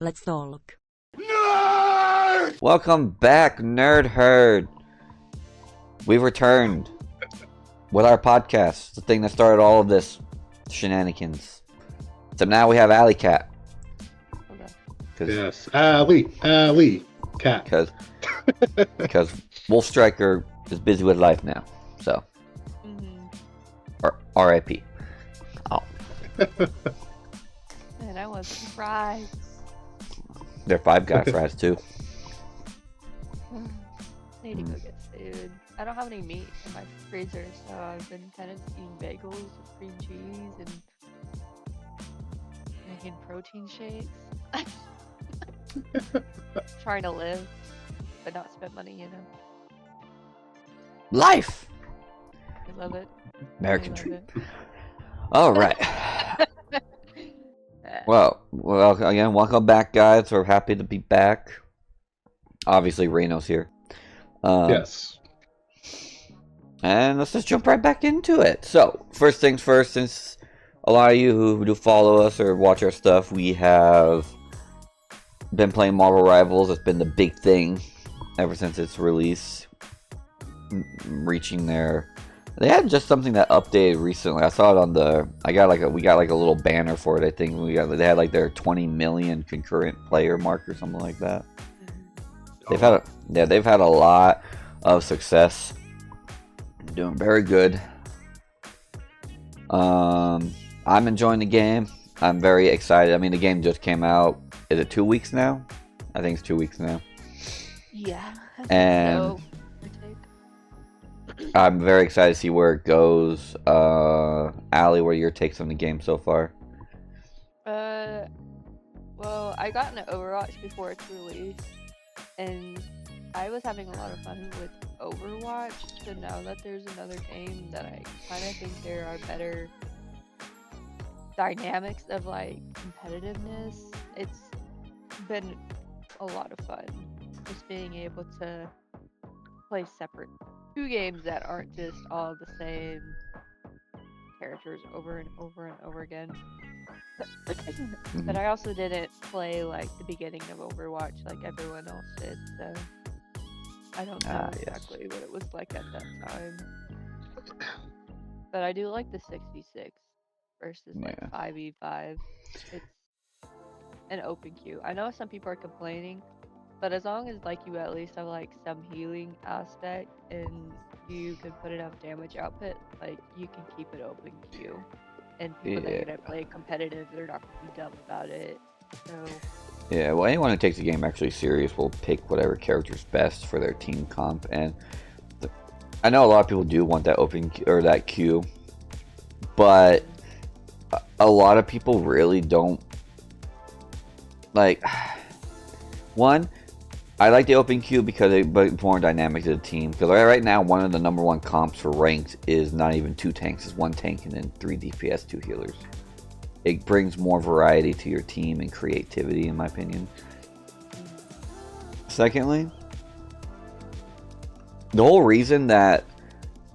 Let's talk. Nerd! Welcome back, Nerd Herd. We've returned with our podcast, the thing that started all of this shenanigans. So now we have Alley Cat. Yes, Ali, Cat. Because Wolf Striker is busy with life now. So, or R.I.P. Oh, And I was surprised. they're Five Guy fries too. Need to go get food. I don't have any meat in my freezer, so I've been kind of eating bagels with cream cheese and making protein shakes. Trying to live, but not spend money, you know. Life! I love it. American I love dream. it. All right. Well, again, welcome back, guys. We're happy to be back. Obviously, Reno's here. Yes. And let's just jump right back into it. So, first things first, since a lot of you who do follow us or watch our stuff, we have been playing Marvel Rivals. It's been the big thing ever since its release. Reaching their... They had just something that updated recently. I saw it on the... we got like a little banner for it, I think. They had like their 20 million concurrent player mark or something like that. They've had a lot of success. Doing very good. I'm enjoying the game. I'm very excited. I mean, the game just came out. Is it 2 weeks now? I think it's 2 weeks now. Yeah. And I'm very excited to see where it goes. Allie, what are your takes on the game so far? Well, I got into Overwatch before its release, and I was having a lot of fun with Overwatch, so now that there's another game that I kind of think there are better dynamics of, like, competitiveness, it's been a lot of fun. Just being able to play separate two games that aren't just all the same characters over and over and over again. But I also didn't play like the beginning of Overwatch like everyone else did, so I don't know exactly what it was like at that time. But I do like the 6v6 versus like 5v5. It's an open queue. I know some people are complaining, but as long as like you at least have like some healing aspect and you can put enough damage output, like you can keep it open queue. And people that are gonna play competitive, they're not gonna be dumb about it. So yeah, well, anyone who takes the game actually serious will pick whatever character's best for their team comp. And I know a lot of people do want that open or that queue, but a lot of people really don't like. One, I like the open queue because it's more dynamic to the team. Because right now, one of the number one comps for ranked is not even 2 tanks. It's 1 tank and then 3 DPS, 2 healers. It brings more variety to your team and creativity, in my opinion. Secondly, the whole reason that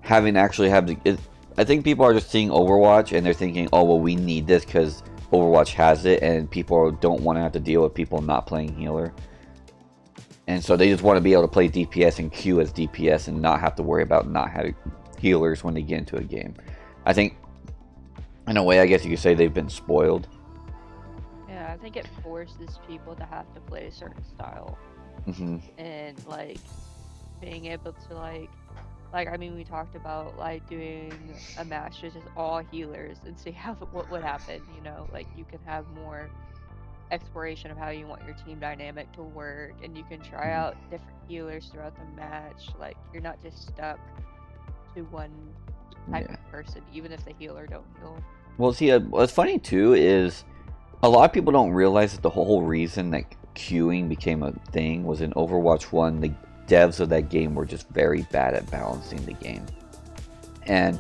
having actually have the... I think people are just seeing Overwatch and they're thinking, oh, well, we need this because Overwatch has it and people don't want to have to deal with people not playing healer. And so they just want to be able to play DPS and queue as DPS and not have to worry about not having healers when they get into a game. I think, in a way, I guess you could say they've been spoiled. yeah, I think it forces people to have to play a certain style. And like being able to like I mean, we talked about like doing a match with just all healers and see what would happen. You know, like you can have more exploration of how you want your team dynamic to work, and you can try out different healers throughout the match. Like you're not just stuck to one type of person, even if the healer don't heal. Well, see, what's funny too is a lot of people don't realize that the whole reason that queuing became a thing was in Overwatch 1. The devs of that game were just very bad at balancing the game, and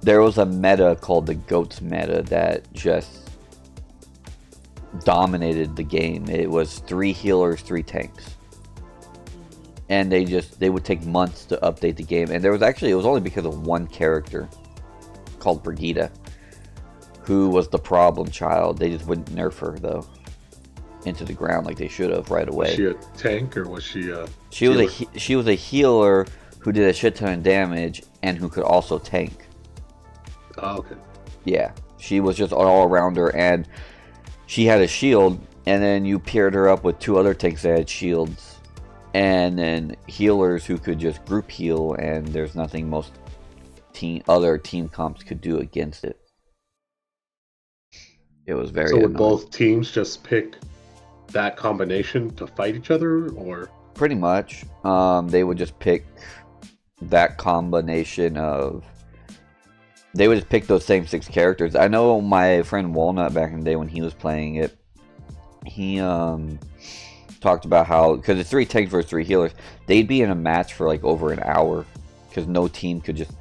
there was a meta called the GOATS meta that just dominated the game. It was 3 healers, 3 tanks, and they would take months to update the game. And it was only because of one character called Brigitte who was the problem child. They just wouldn't nerf her though. into the ground like they should have right away. Was she a tank or was she a? She was a healer who did a shit ton of damage and who could also tank. Oh, okay. Yeah, she was just all around her, and she had a shield, and then you paired her up with 2 other tanks that had shields, and then healers who could just group heal, and there's nothing most other team comps could do against it. It was very. So would annoying. both teams just pick that combination to fight each other, or? Pretty much, they would just pick that combination of. They would just pick those same 6 characters. I know my friend Walnut back in the day when he was playing it, he talked about how, because it's 3 tanks versus 3 healers, they'd be in a match for like over an hour because no team could just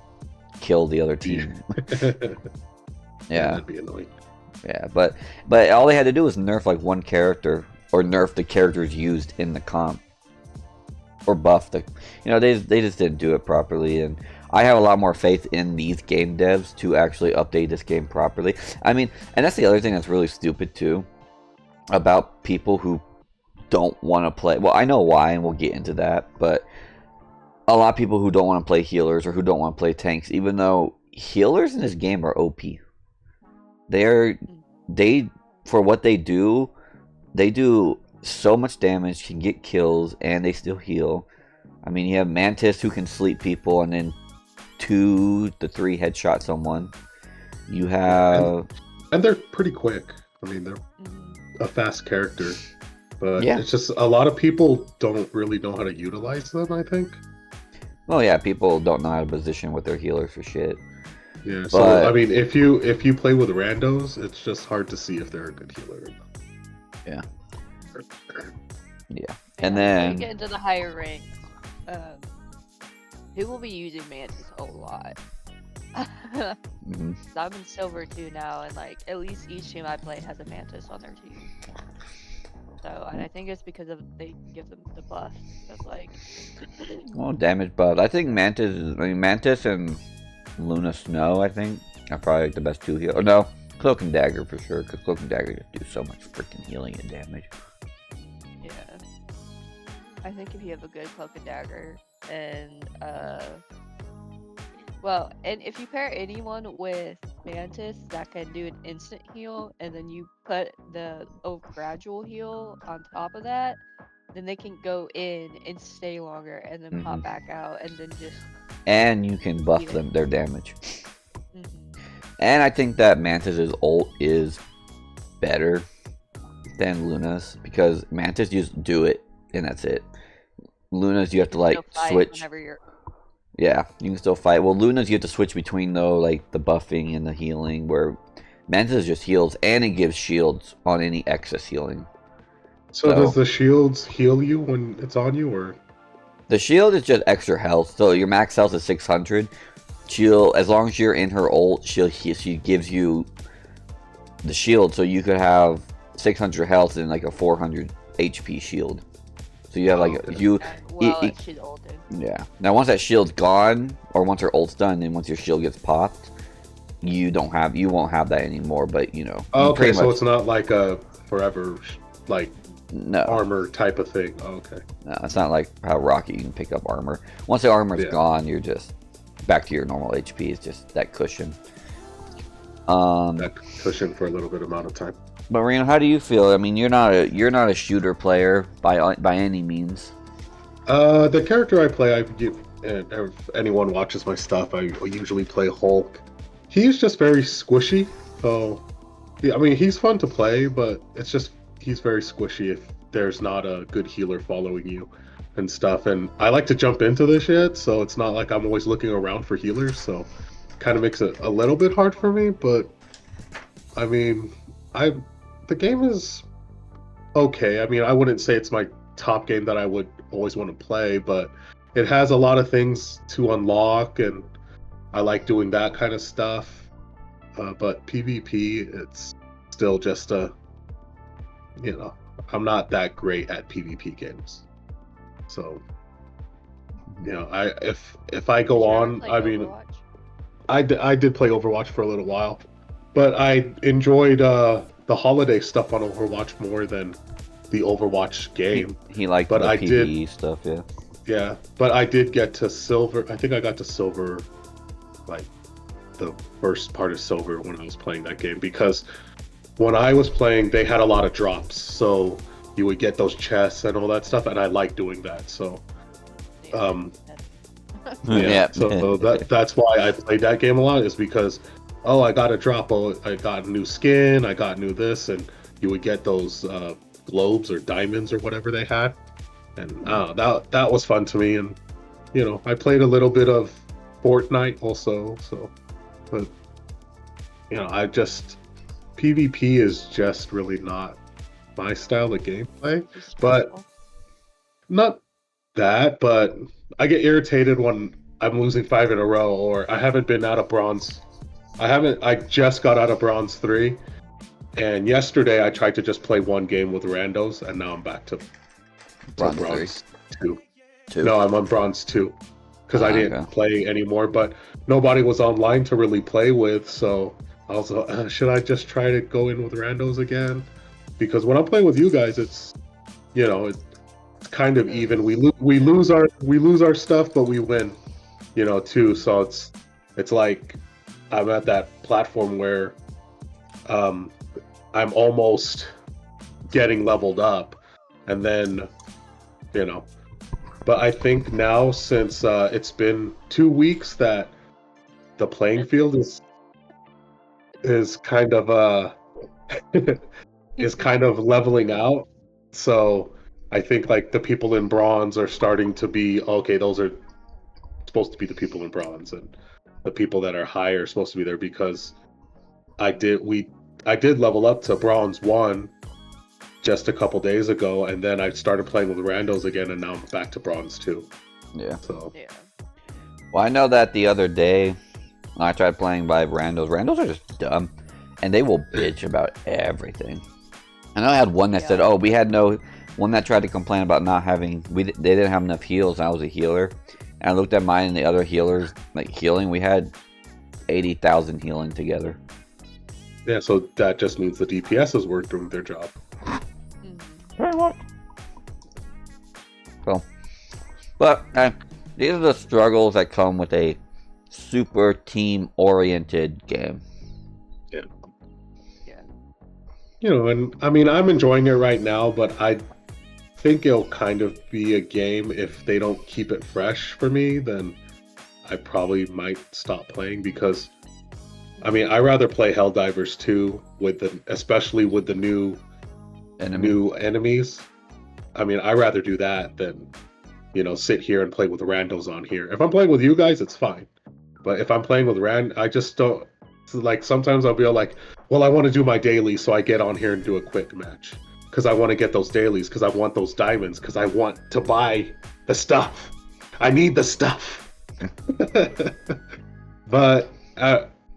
kill the other team. Yeah, that'd be annoying. Yeah, but all they had to do was nerf like 1 character, or nerf the characters used in the comp, or buff the. They just didn't do it properly, and I have a lot more faith in these game devs to actually update this game properly. I mean, and that's the other thing that's really stupid too, about people who don't want to play. Well, I know why, and we'll get into that, but a lot of people who don't want to play healers or who don't want to play tanks, even though healers in this game are OP. For what they do so much damage, can get kills, and they still heal. I mean, you have Mantis who can sleep people and then 2 to 3 headshot someone. You have... And they're pretty quick. I mean, they're a fast character. But yeah. It's just a lot of people don't really know how to utilize them, I think. Well, yeah, people don't know how to position with their healers for shit. Yeah, so, I mean, if you play with randos, it's just hard to see if they're a good healer or not. Yeah. Yeah. And then... When you get into the higher ranks, people will be using Mantis a lot. Mm-hmm. So I'm in Silver 2 now, and like at least each team I play has a Mantis on their team. So, and I think it's because they give them the buff of like. Well, damage buff. I think Mantis and Luna Snow, I think, are probably like the best 2 healers. No, Cloak and Dagger for sure, because Cloak and Dagger just do so much freaking healing and damage. Yeah. I think if you have a good Cloak and Dagger, and and if you pair anyone with Mantis that can do an instant heal, and then you put the gradual heal on top of that, then they can go in and stay longer, and then pop back out, and then just. And you can buff their damage. And I think that Mantis' ult is better than Luna's, because Mantis just do it and that's it. Luna's you have to like switch. Yeah, you can still fight. Well, Luna's you have to switch between though, like the buffing and the healing, where Mantis just heals and it gives shields on any excess healing. So does the shields heal you when it's on you, or? The shield is just extra health. So your max health is 600. As long as you're in her ult, she gives you the shield, so you could have 600 health and like a 400 HP shield. So you have she's ulted. Yeah. Now once that shield's gone, or once her ult's done, and once your shield gets popped, you won't have that anymore. But okay, so it's not like a forever no armor type of thing. Oh, okay. No, it's not like how Rocky you can pick up armor. Once the armor's gone, you're just back to your normal HP. It's just that cushion. That cushion for a little bit amount of time. But Reno, how do you feel? I mean, you're not a shooter player by any means. The character I play, if anyone watches my stuff, I usually play Hulk. He's just very squishy. So, yeah, I mean, he's fun to play, but it's just he's very squishy if there's not a good healer following you and stuff. And I like to jump into this shit, so it's not like I'm always looking around for healers. So, it kind of makes it a little bit hard for me. But I mean, the game is okay. I mean, I wouldn't say it's my top game that I would always want to play, but it has a lot of things to unlock, and I like doing that kind of stuff. But PvP, it's still just I'm not that great at PvP games. So, if I go on, I mean, I did play Overwatch for a little while, but I enjoyed the holiday stuff on Overwatch more than the Overwatch game. He liked but the I PvE stuff, yeah. Yeah, but I did get to silver. I think I got to silver, like the first part of silver when I was playing that game, because when I was playing, they had a lot of drops, so you would get those chests and all that stuff, and I like doing that. So, Yeah. so that's why I played that game a lot, is because, oh, I got a drop, oh, I got a new skin, I got new this, and you would get those globes or diamonds or whatever they had, and that was fun to me. And you know, I played a little bit of Fortnite also, so, but you know, PvP is just really not my style of gameplay. But not that, but I get irritated when I'm losing 5 in a row, or I haven't been out of bronze. I just got out of bronze 3, and yesterday I tried to just play one game with randos, and now I'm back to bronze 2. No, I'm on bronze 2, because I didn't play anymore, but nobody was online to really play with, so I was like, should I just try to go in with randos again? Because when I'm playing with you guys, it's, you know, it's kind of even. We lose our stuff, but we win, you know, too. So it's like I'm at that platform where I'm almost getting leveled up, and then, you know. But I think now, since it's been 2 weeks, that the playing field is kind of is kind of leveling out. So I think like the people in bronze are starting to be, okay, those are supposed to be the people in bronze, and the people that are higher are supposed to be there, because I did level up to bronze 1 just a couple days ago, and then I started playing with randos again, and now I'm back to bronze 2. Yeah. So Yeah. Well, I know that the other day I tried playing by randos. Randos are just dumb, and they will bitch about everything. I know I had one that said, "Oh, we had no." One that tried to complain about not having. They didn't have enough heals. And I was a healer, and I looked at mine and the other healers like healing. We had 80,000 healing together. yeah, so that just means the DPSs were doing their job. Very much. So, but these are the struggles that come with a super team-oriented game. Yeah. Yeah. You know, and I mean, I'm enjoying it right now, but I think it'll kind of be a game, if they don't keep it fresh for me, then I probably might stop playing, because I mean, I rather play HellDivers2 especially with the new enemies. I mean, I rather do that than, you know, sit here and play with randos on here. If I'm playing with you guys, it's fine. But if I'm playing with I just don't, like, sometimes I'll be like, well, I want to do my daily, so I get on here and do a quick match, because I want to get those dailies, because I want those diamonds, because I want to buy the stuff. I need the stuff. But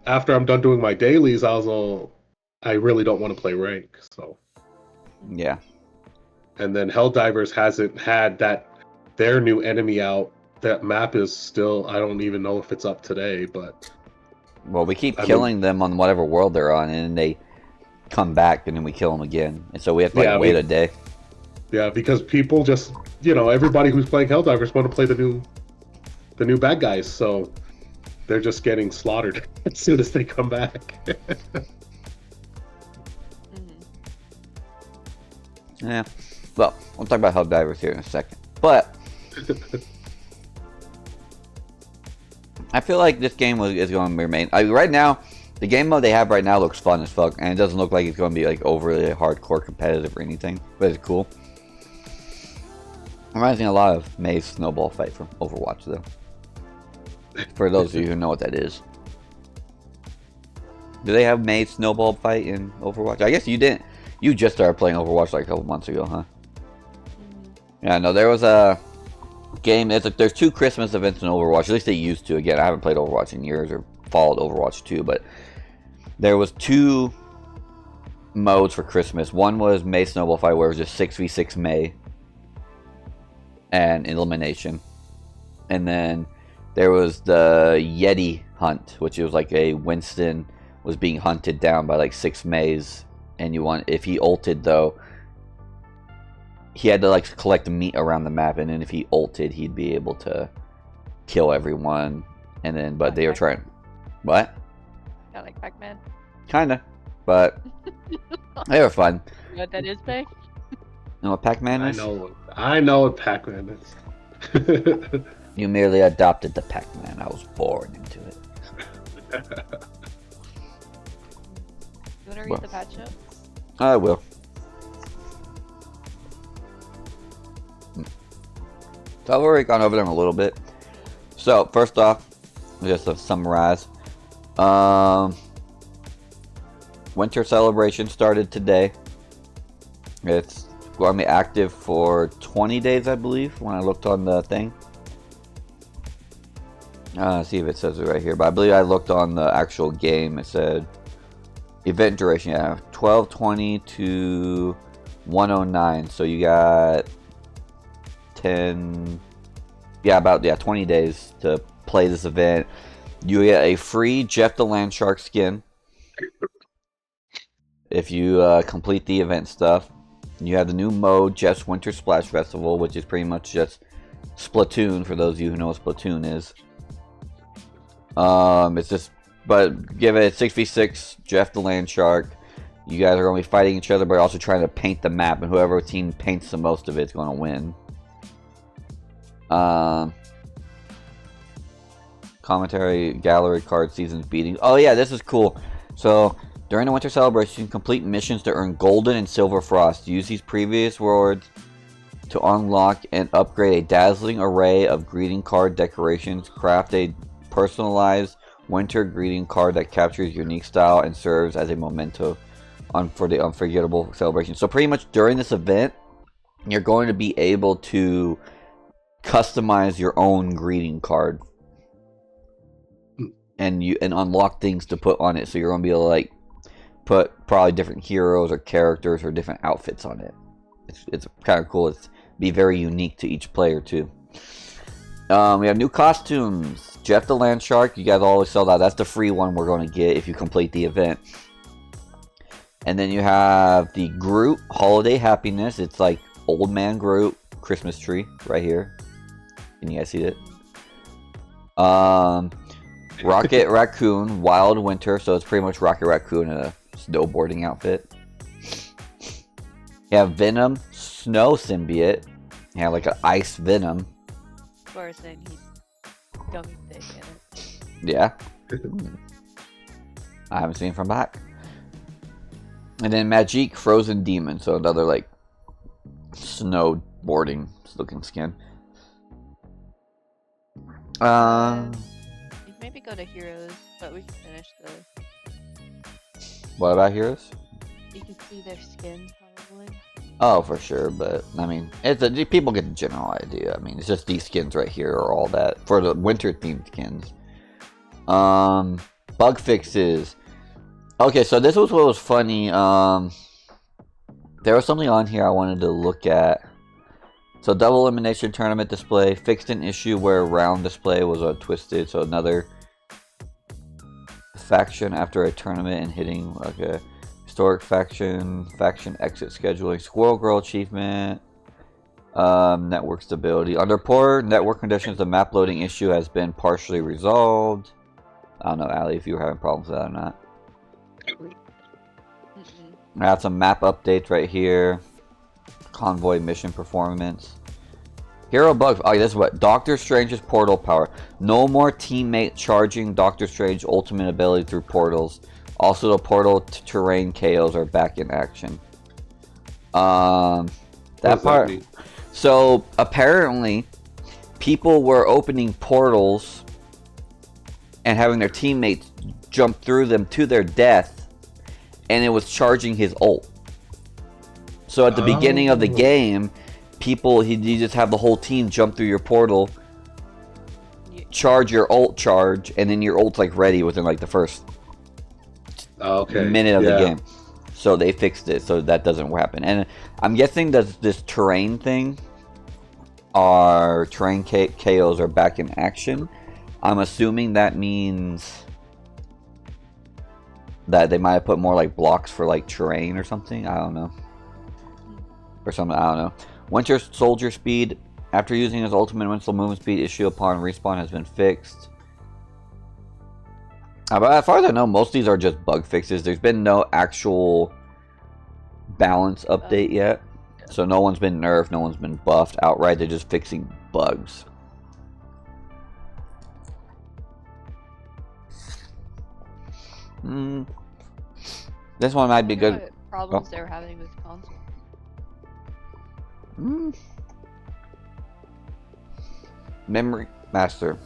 after I'm done doing my dailies, I really don't want to play rank, so. Yeah. And then HellDivers hasn't had their new enemy out. That map is still, I don't even know if it's up today, but... Well, we keep killing them on whatever world they're on, and then they come back, and then we kill them again. And so we have to wait a day. Yeah, because people just, you know, everybody who's playing HellDivers want to play the new bad guys, so they're just getting slaughtered as soon as they come back. Yeah. Well, we'll talk about HellDivers here in a second. But I feel like this game is going to remain. Right now, the game mode they have right now looks fun as fuck, and it doesn't look like it's going to be like overly hardcore competitive or anything, but it's cool. Reminds me a lot of May's snowball fight from Overwatch, though. For those of you who know what that is. Do they have May's snowball fight in Overwatch? I guess you didn't. You just started playing Overwatch like a couple months ago, huh? Yeah, no, there was a game. There's 2 Christmas events in Overwatch. At least they used to. Again, I haven't played Overwatch in years or followed Overwatch 2, but there was 2 modes for Christmas. One was May Snowball Fight, where it was just 6v6 May and elimination. And then there was the Yeti hunt, which was like a Winston was being hunted down by like 6 Mays. And if he ulted though, he had to like collect meat around the map, and then if he ulted, he'd be able to kill everyone. And then, but they were trying. What? Yeah, like Pac-Man. Kinda, but they were fun. You know what that is, Peg? You know what Pac-Man is? I know what Pac-Man is. You merely adopted the Pac-Man. I was born into it. You wanna read the patch notes? I will. So I've already gone over them a little bit. So first off, just to summarize, Winter Celebration started today. It's going to be active for 20 days, I believe, when I looked on the thing. See if it says it right here, but I believe I looked on the actual game. It said event duration, 12:20 to 1:09. So you got 20 days to play this event. You get a free Jeff the Landshark skin if you complete the event stuff. You have the new mode, Jeff's Winter Splash Festival, which is pretty much just Splatoon, for those of you who know what Splatoon is. It's just, but give it 6v6, Jeff the Landshark. You guys are going to be fighting each other, but also trying to paint the map, and whoever team paints the most of it is going to win. Commentary, gallery, card, seasons, beatings. Oh yeah, this is cool. So, during the Winter Celebration, complete missions to earn Golden and Silver Frost. Use these previous rewards to unlock and upgrade a dazzling array of greeting card decorations. Craft a personalized winter greeting card that captures your unique style and serves as a memento for the unforgettable celebration. So pretty much during this event, you're going to be able to customize your own greeting card and unlock things to put on it. So you're going to be able to like put probably different heroes or characters or different outfits on it. It's kind of cool. It's be very unique to each player too. We have new costumes. Jeff the Landshark, you guys always saw that. That's the free one we're going to get if you complete the event. And then you have the Groot Holiday Happiness. It's like Old Man Groot Christmas tree right here. Can you guys see it? Rocket Raccoon Wild Winter. So it's pretty much Rocket Raccoon in a snowboarding outfit. You have Venom Snow Symbiote. You have like an Ice Venom. Or saying he's gummy thick in it. Yeah. I haven't seen from back. And then Magic Frozen Demon, so another like snowboarding looking skin. We maybe go to Heroes, but we can finish the. What about Heroes? You can see their skin probably. Oh, for sure, but I mean, people get the general idea. I mean, it's just these skins right here are all that for the winter themed skins. Bug fixes. Okay, so this was what was funny. There was something on here I wanted to look at. So double elimination tournament display fixed an issue where round display was twisted. So another faction after a tournament and hitting okay. Historic faction exit scheduling, Squirrel Girl achievement, network stability. Under poor network conditions, the map loading issue has been partially resolved. I don't know, Ali, if you were having problems with that or not. I have some map updates right here. Convoy mission performance. Hero bugs. Oh, this is what Doctor Strange's portal power. No more teammate charging Doctor Strange ultimate ability through portals. Also, the portal terrain KOs are back in action. That part. So apparently, people were opening portals and having their teammates jump through them to their death, and it was charging his ult. So at the beginning of the game, you just have the whole team jump through your portal, charge your ult charge, and then your ult's like ready within like the first minute of the game. So they fixed it so that doesn't happen. And I'm guessing that this terrain thing, our terrain KOs are back in action. I'm assuming that means that they might have put more like blocks for like terrain or something. I don't know. or something. I don't know. Winter soldier speed. After using his ultimate, invincible movement speed issue upon respawn has been fixed. But as far as I know, most of these are just bug fixes. There's been no actual balance update yet. So no one's been nerfed, no one's been buffed outright. They're just fixing bugs. This one might be good. What problems they were having with console? Memory Master.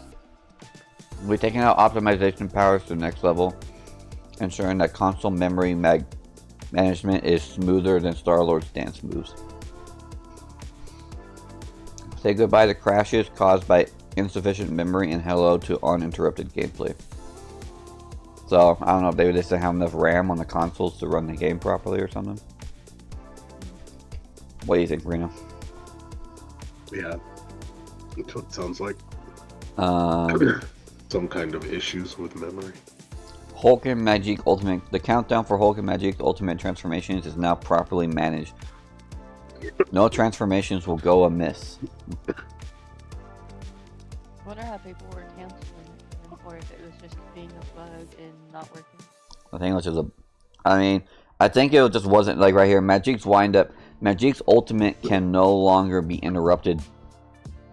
We're taking out optimization powers to the next level, ensuring that console memory management is smoother than Star-Lord's dance moves. Say goodbye to crashes caused by insufficient memory and hello to uninterrupted gameplay. So, I don't know if they just didn't have enough RAM on the consoles to run the game properly or something. What do you think, Reno? Yeah. That's what it sounds like. Some kind of issues with memory. Hulk and Magic Ultimate. The countdown for Hulk and Magic Ultimate transformations is now properly managed. No transformations will go amiss. I wonder how people were canceling them, or if it was just being a bug and not working. I think it was just a. I mean, I think it just wasn't like right here. Magic's wind up. Magic's ultimate can no longer be interrupted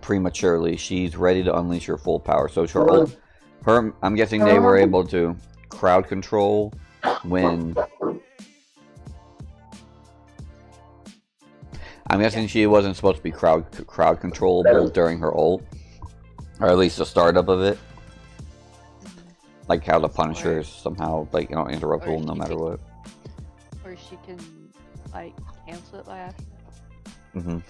prematurely. She's ready to unleash her full power. So her. I'm guessing they were able to crowd control when. I'm guessing she wasn't supposed to be crowd controllable during her ult, or at least the startup of it. Like how the Punisher is somehow like interruptible no matter what. Or she can like cancel it by accident.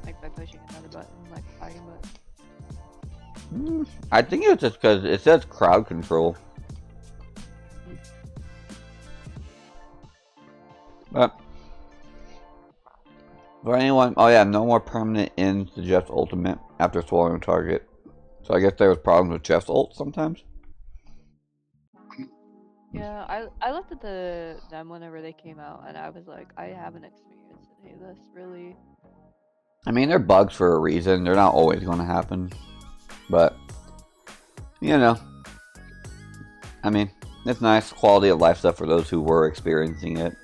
Like by pushing another button, like a fighting button. I think it's just because it says crowd control. But for anyone, oh yeah, no more permanent ends to Jeff's ultimate after swallowing a target. So I guess there was problems with Jeff's ult sometimes. Yeah, I looked at them whenever they came out, and I was like, I haven't experienced any of this really. I mean, they're bugs for a reason. They're not always going to happen, but you know, I mean, it's nice quality of life stuff for those who were experiencing it.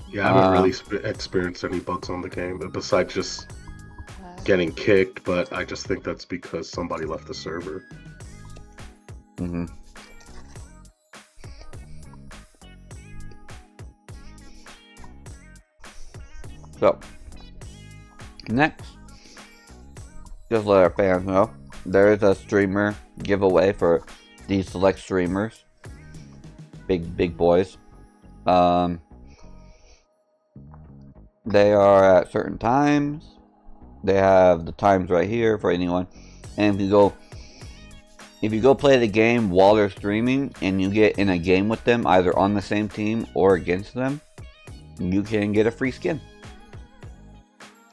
Yeah, I haven't really experienced any bugs on the game, besides just getting kicked, but I just think that's because somebody left the server. So, next, just let our fans know, there is a streamer giveaway for these select streamers. Big boys. They are at certain times. They have the times right here for anyone. And if you go play the game while they're streaming and you get in a game with them, either on the same team or against them, you can get a free skin.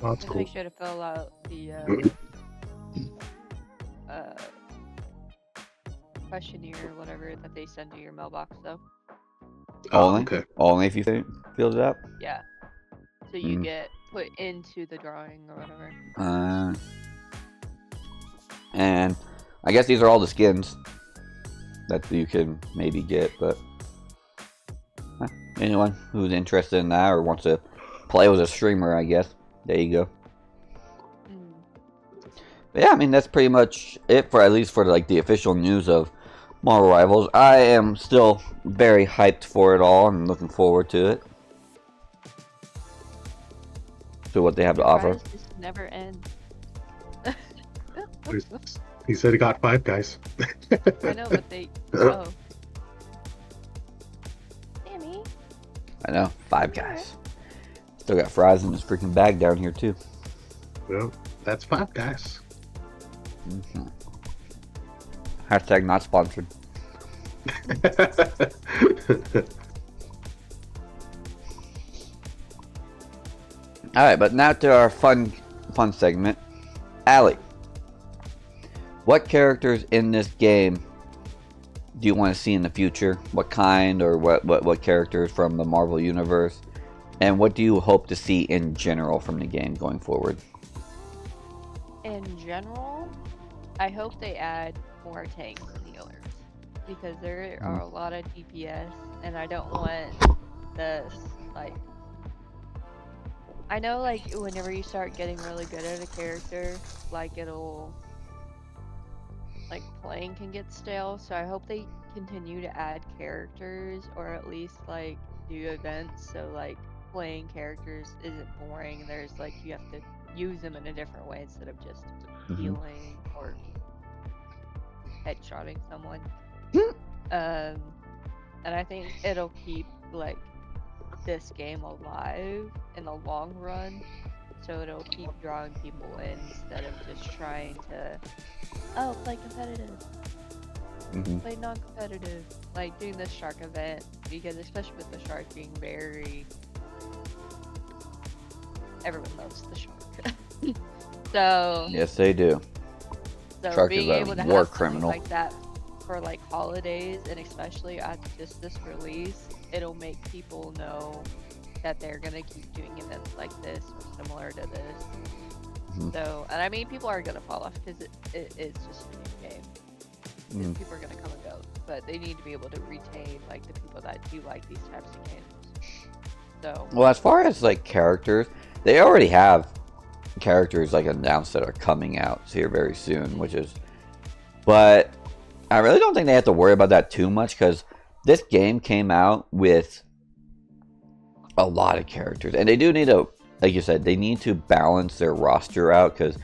Oh, that's cool. Make sure to fill out the questionnaire or whatever that they send to your mailbox, though. Okay. Only if you filled it out? Yeah. So you get put into the drawing or whatever. And I guess these are all the skins that you can maybe get, but anyone who's interested in that or wants to play with a streamer, I guess, there you go. But yeah, I mean, that's pretty much it for at least for like the official news of Marvel Rivals. I am still very hyped for it all and looking forward to it. To what they have to offer. Just never ends. He said he got 5 guys. I know, but they. Oh. Sammy. I know, 5 guys. Still got fries in this freaking bag down here too. Well, that's 5 guys. Hashtag not sponsored. Alright, but now to our fun segment. Allie, what characters in this game do you want to see in the future? What kind or what characters from the Marvel Universe? And what do you hope to see in general from the game going forward? In general, I hope they add more tanks and healers. Because there are a lot of DPS, and I don't want this, like... I know, like, whenever you start getting really good at a character, like, it'll... like, playing can get stale, so I hope they continue to add characters, or at least, like, do events, so, like, playing characters isn't boring, and there's, like, you have to use them in a different way instead of just healing or headshotting someone. And I think it'll keep, like, this game alive in the long run, so it'll keep drawing people in instead of just trying to, oh, play competitive, play non-competitive, like doing this shark event, because especially with the shark being very, everyone loves the shark. So yes, they do. So Shark being is a able to war have something criminal. like that for like holidays, and especially after just this release, it'll make people know that they're gonna keep doing events like this or similar to this. So, and I mean, people are gonna fall off because it's just a new game. People are gonna come and go, but they need to be able to retain like the people that do like these types of games. So, well, as far as like characters, they already have characters like announced that are coming out here very soon, which is, but I really don't think they have to worry about that too much because this game came out with a lot of characters, and they do need to, like you said, they need to balance their roster out because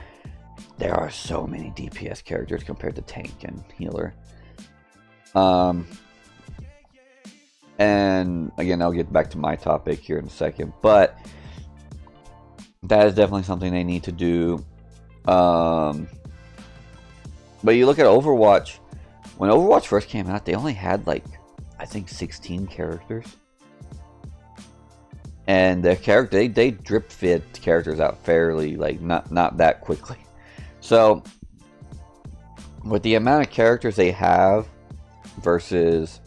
there are so many DPS characters compared to tank and healer. And again, I'll get back to my topic here in a second, but that is definitely something they need to do. But you look at Overwatch. When Overwatch first came out, they only had like, I think 16 characters. And the character, they drip fed characters out fairly, like not that quickly. So with the amount of characters they have versus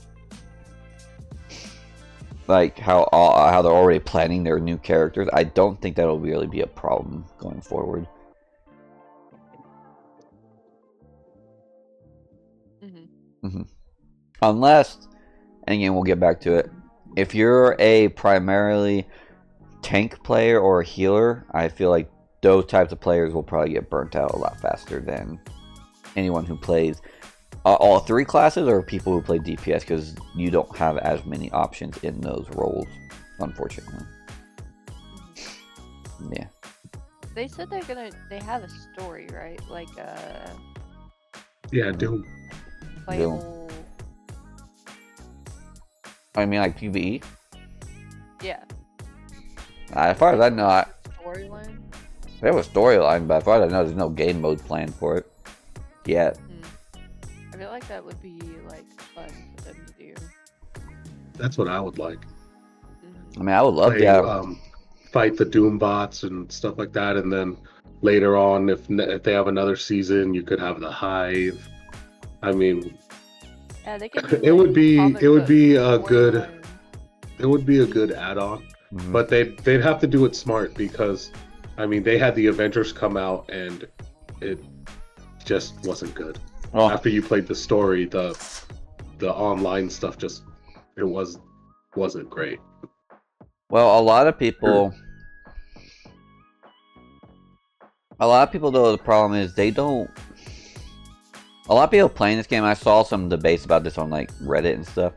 like how they're already planning their new characters, I don't think that'll really be a problem going forward. Unless, and again, we'll get back to it, if you're a primarily tank player or a healer, I feel like those types of players will probably get burnt out a lot faster than anyone who plays all three classes or people who play DPS, because you don't have as many options in those roles, unfortunately. Yeah. They said they have a story, right? Like yeah, Doom. Playable. I mean, like PvE? Yeah. As far as I know, Storyline? they have a storyline, but as far as I know, there's no game mode planned for it yet. I feel like that would be like fun for them to do. That's what I would like. I mean, I would love to have... fight the Doom bots and stuff like that, and then later on, if they have another season, you could have the Hive. I mean, yeah, they could do, it would be a good storyline. it would be a good add-on, but they'd have to do it smart because, I mean, they had the Avengers come out and it just wasn't good. Oh. After you played the story, the online stuff just wasn't great. Well, a lot of people though, the problem is they don't. A lot of people playing this game. I saw some debates about this on like Reddit and stuff.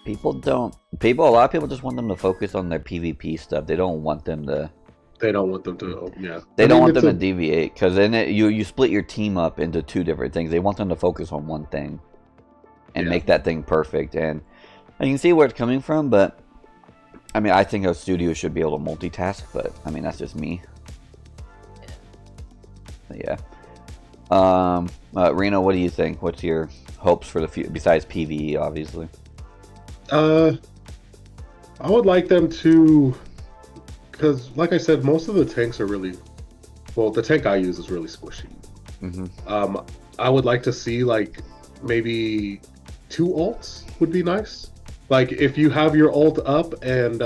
A lot of people just want them to focus on their PvP stuff. They don't want them to. They don't want them to. Yeah. They don't want them to deviate, because then you split your team up into two different things. They want them to focus on one thing and make that thing perfect. And I can see where it's coming from, but I mean, I think a studio should be able to multitask. But I mean, that's just me. Yeah. Reno, what do you think? What's your hopes for the future besides PvE, obviously? I would like them to, because like I said, most of the tanks are really, well, the tank I use is really squishy. I would like to see like maybe 2 ults would be nice. Like if you have your ult up and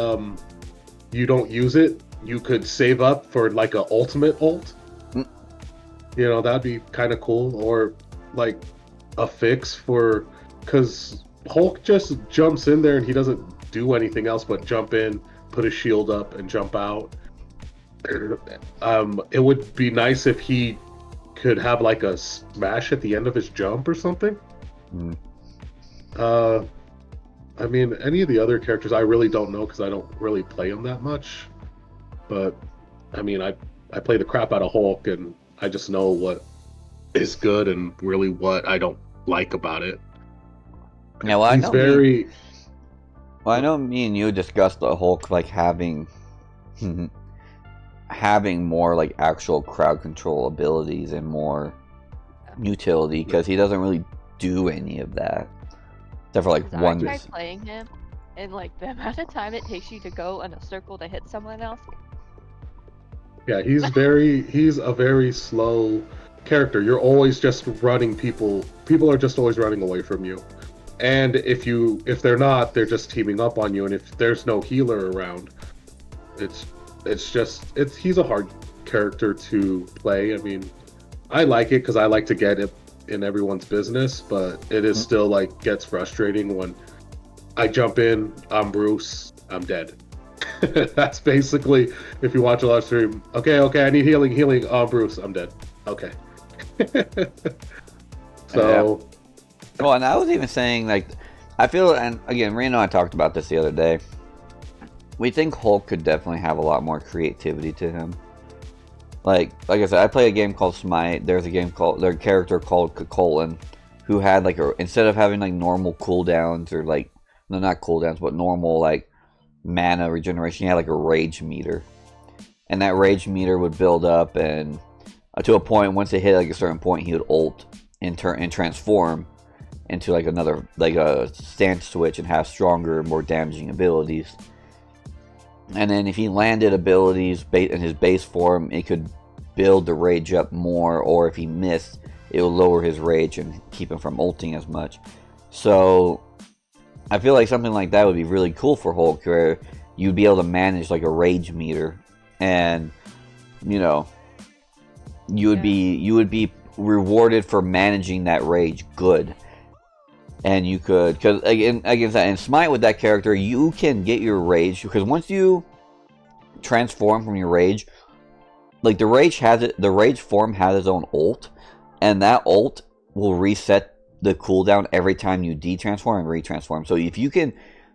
you don't use it, you could save up for like a ultimate ult. You know, that'd be kind of cool. Or like a fix for, because Hulk just jumps in there and he doesn't do anything else but jump in, put his shield up, and jump out. It would be nice if he could have like a smash at the end of his jump or something. I mean, any of the other characters I really don't know because I don't really play them that much. But I mean, I play the crap out of Hulk, and I just know what is good and really what I don't like about it. Yeah, well, He's very. Well, I know me and you discussed the Hulk like having more like actual crowd control abilities and more utility because he doesn't really do any of that. Except for like one. I tried playing him, and like the amount of time it takes you to go in a circle to hit someone else. Yeah, he's a very slow character. You're always just running people. People are just always running away from you. And if they're not, they're just teaming up on you. And if there's no healer around, he's a hard character to play. I mean, I like it because I like to get it in everyone's business, but it is still like gets frustrating when I jump in, I'm Bruce, I'm dead. That's basically, if you watch a live stream, okay, I need healing, oh, Bruce, I'm dead. Okay. So. Yeah. Well, and I was even saying, like, I feel, and again, Reno and I talked about this the other day. We think Hulk could definitely have a lot more creativity to him. Like I said, I play a game called Smite. There's a character called Colin, who had like instead of having like normal cooldowns or like, no, not cooldowns, but normal like mana regeneration, he had like a rage meter, and that rage meter would build up, and to a point, once it hit like a certain point, he would ult and transform into like another, like a stance switch, and have stronger, more damaging abilities. And then if he landed abilities in his base form, it could build the rage up more, or if he missed, it will lower his rage and keep him from ulting as much. So I feel like something like that would be really cool for Hulk, where you'd be able to manage like a rage meter, and you know, you would be rewarded for managing that rage good. And you could, because against that, and Smite with that character, you can get your rage, because once you transform from your rage, like the rage form has its own ult, and that ult will reset the cooldown every time you detransform and retransform. So if you can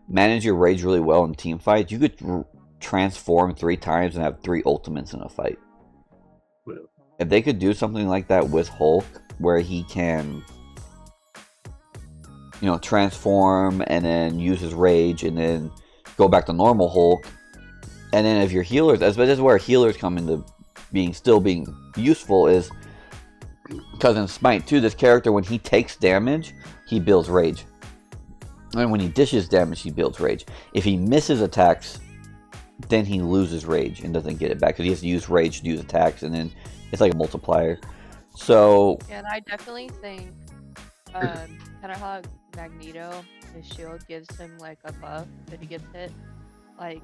manage your rage really well in team fights, you could transform 3 times and have 3 ultimates in a fight. Yeah. If they could do something like that with Hulk, where he can, you know, transform and then use his rage and then go back to normal Hulk. And then if your healers, this is where healers come into still being useful, is because in Smite 2, this character, when he takes damage, he builds rage. And when he dishes damage, he builds rage. If he misses attacks, then he loses rage and doesn't get it back, because he has to use rage to use attacks, and then it's like a multiplier. So yeah, and I definitely think kind of how Magneto, his shield gives him like a buff that he gets hit, like,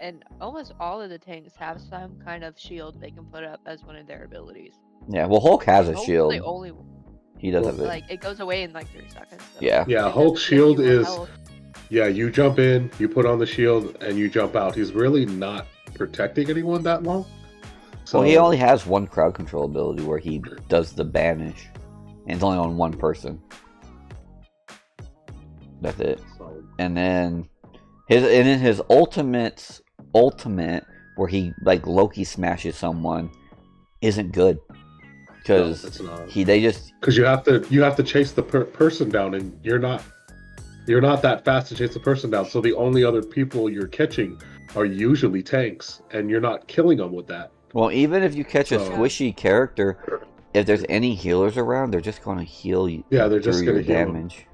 and almost all of the tanks have some kind of shield they can put up as one of their abilities. Yeah, well, Hulk has a Hulk's shield. the only, he does have it. Like, it goes away in like 3 seconds. So Yeah, Hulk's shield is health. Yeah, you jump in, you put on the shield, and you jump out. He's really not protecting anyone that long. So, well, he only has one crowd control ability where he does the banish, and it's only on one person. That's it. And then his ultimate where he like Loki smashes someone isn't good, because because you have to chase the person down, and you're not that fast to chase the person down. So the only other people you're catching are usually tanks, and you're not killing them with that. Well, even if you catch a squishy character, if there's any healers around, they're just going to heal you. Yeah, they're just going to heal damage.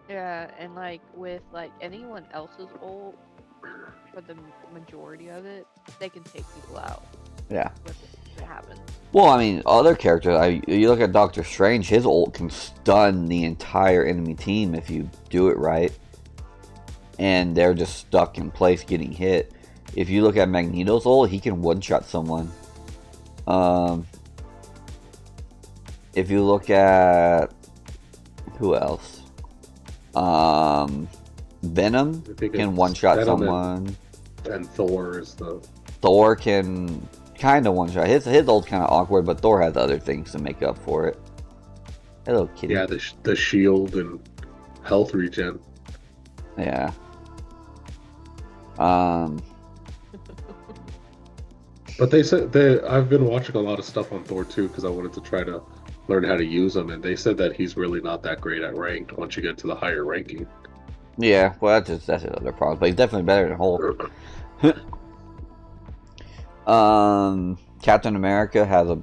Yeah, and like with like anyone else's ult, for the majority of it, they can take people out. Yeah. What happens. Well, I mean, other characters. You look at Doctor Strange. His ult can stun the entire enemy team if you do it right, and they're just stuck in place getting hit. If you look at Magneto's ult, he can one-shot someone. If you look at who else, Venom can one-shot someone, and Thor is the. Thor can kind of one-shot. His ult's kind of awkward, but Thor has other things to make up for it. Hello, kitty. Yeah, the shield and health regen. Yeah. But they said I've been watching a lot of stuff on Thor too because I wanted to try to learn how to use him, and they said that he's really not that great at ranked once you get to the higher ranking. Yeah, well, that's another problem, but he's definitely better than Hulk. Captain America has a.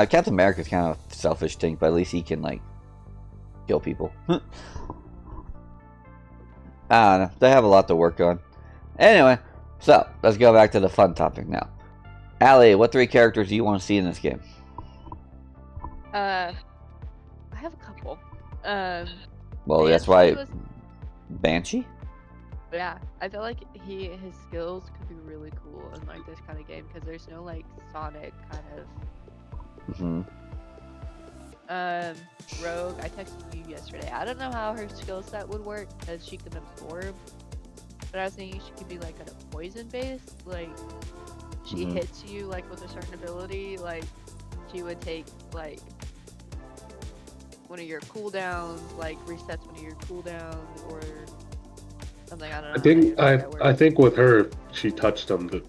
Captain America's kind of a selfish thing, but at least he can like kill people. I don't know. They have a lot to work on. Anyway, so let's go back to the fun topic now. Allie, what 3 characters do you want to see in this game? I have a couple. Well, that's why Banshee. Yeah, I feel like his skills could be really cool in like this kind of game because there's no like Sonic kind of. Rogue, I texted you yesterday. I don't know how her skill set would work because she can absorb, but I was thinking she could be like a poison based. Like she hits you like with a certain ability, like she would take like one of your cooldowns, like resets one of your cooldowns or something. I don't know. I think with her, if she touched them, that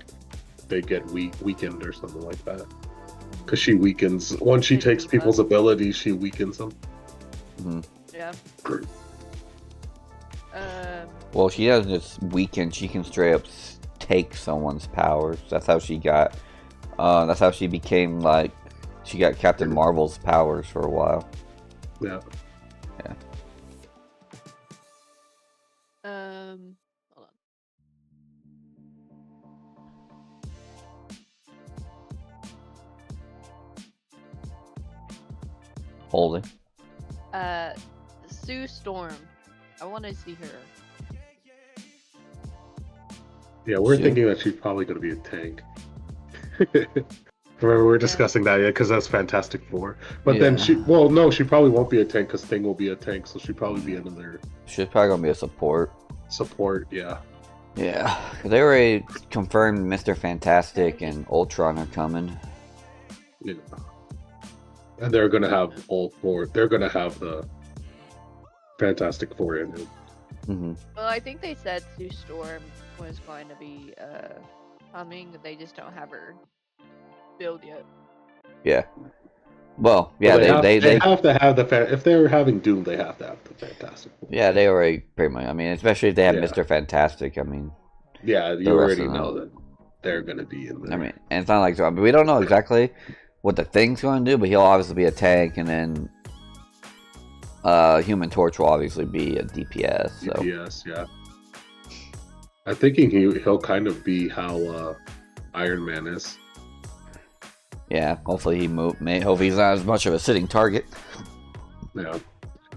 they get weakened or something like that. Because she weakens once she takes people's abilities, she weakens them. Yeah. Well, she doesn't just weaken; she can straight up take someone's powers. That's how she got. That's how she became like. She got Captain Marvel's powers for a while. Yeah. Yeah. Hold on. Holding. Sue Storm. I want to see her. Yeah, we're thinking that she's probably going to be a tank. Remember, we were discussing that, because that's Fantastic Four. But then she probably won't be a tank because Thing will be a tank, so she'll probably be another. She's probably gonna be a support. Support, yeah. Yeah, they already confirmed Mr. Fantastic and Ultron are coming. Yeah. And they're gonna have all 4. They're gonna have the Fantastic Four in it. Well, I think they said Sue Storm was going to be coming. They just don't have her build yet. Yeah. Well, yeah, well, they have to have if they're having Doom, they have to have the Fantastic Four. Yeah, they already pretty much. I mean, especially if they have Mr. Fantastic. I mean. Yeah, you already know that they're going to be in there. I mean, and it's not like we don't know exactly what the Thing's going to do, but he'll obviously be a tank, and then Human Torch will obviously be a DPS. So. DPS, yeah. I'm thinking he'll kind of be how Iron Man is. Yeah, hopefully hopefully he's not as much of a sitting target. Yeah,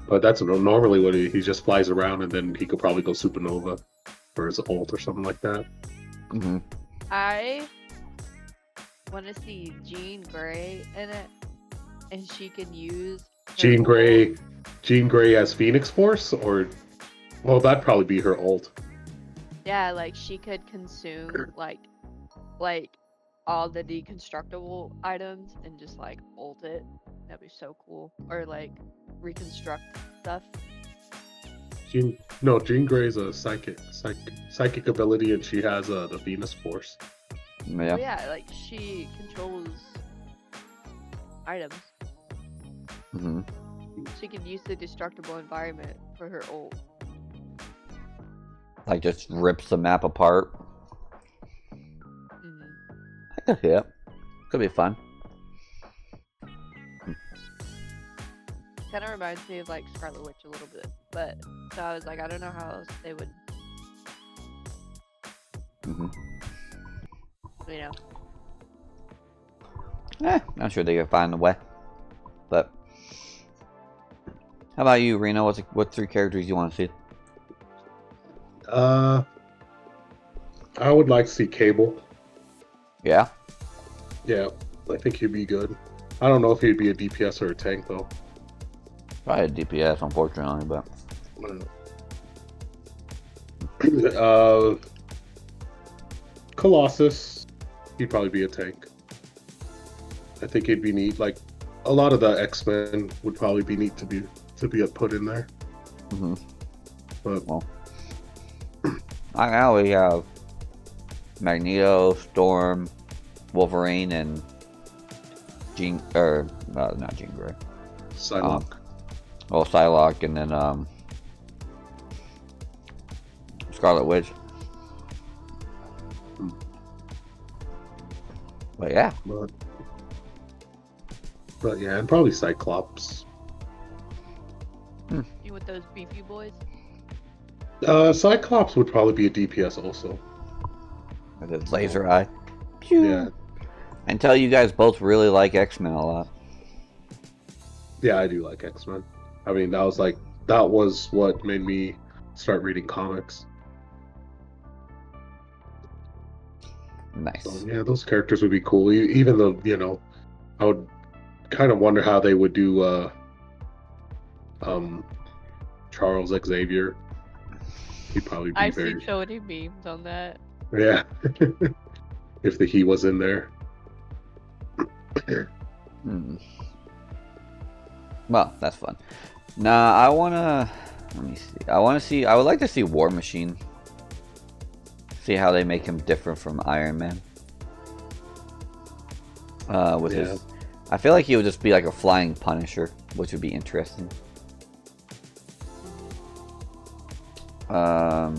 but that's normally what he just flies around, and then he could probably go supernova for his ult or something like that. I want to see Jean Grey in it, and she can use Jean Grey as Phoenix Force, or that'd probably be her ult. Yeah, like she could consume like all the deconstructible items and just like ult it. That'd be so cool. Or like reconstruct stuff. Jean Grey's a psychic ability, and she has the Venus Force. Yeah. Yeah, like she controls items. She can use the destructible environment for her ult. Like just rips the map apart. Yeah, could be fun. Kind of reminds me of like Scarlet Witch a little bit, but so I was like, I don't know how else they would, I'm sure they can find a way. But how about you, Reno? What 3 characters you want to see? I would like to see Cable. Yeah? Yeah, I think he'd be good. I don't know if he'd be a DPS or a tank, though. Probably a DPS, unfortunately, but... Colossus, he'd probably be a tank. I think he'd be neat. Like, a lot of the X-Men would probably be neat to be put in there. Mm-hmm. But well, right now we have Magneto, Storm, Wolverine, and not Jean Grey. Psylocke. Psylocke, and then Scarlet Witch. But yeah. But yeah, and probably Cyclops. You with those beefy boys? Cyclops would probably be a DPS also. With his laser eye. Pew. Yeah. Until you guys both really like X-Men a lot. Yeah, I do like X-Men. I mean, that was what made me start reading comics. Nice. So, yeah, those characters would be cool. Even though, I would kind of wonder how they would do Charles Xavier. He'd probably be I've seen so many memes on that. Yeah. If he was in there. Well, that's fun. Nah, let me see. I would like to see War Machine. See how they make him different from Iron Man. I feel like he would just be like a flying Punisher, which would be interesting. Yeah,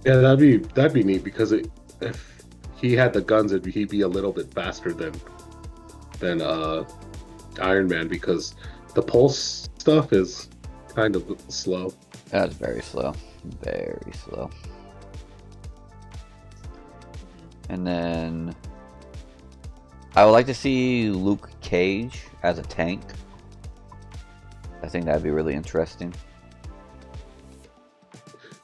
that'd be neat because if he had the guns, he'd be a little bit faster than Iron Man because the pulse stuff is kind of slow. That's very slow. Very slow. And then I would like to see Luke Cage as a tank. I think that'd be really interesting.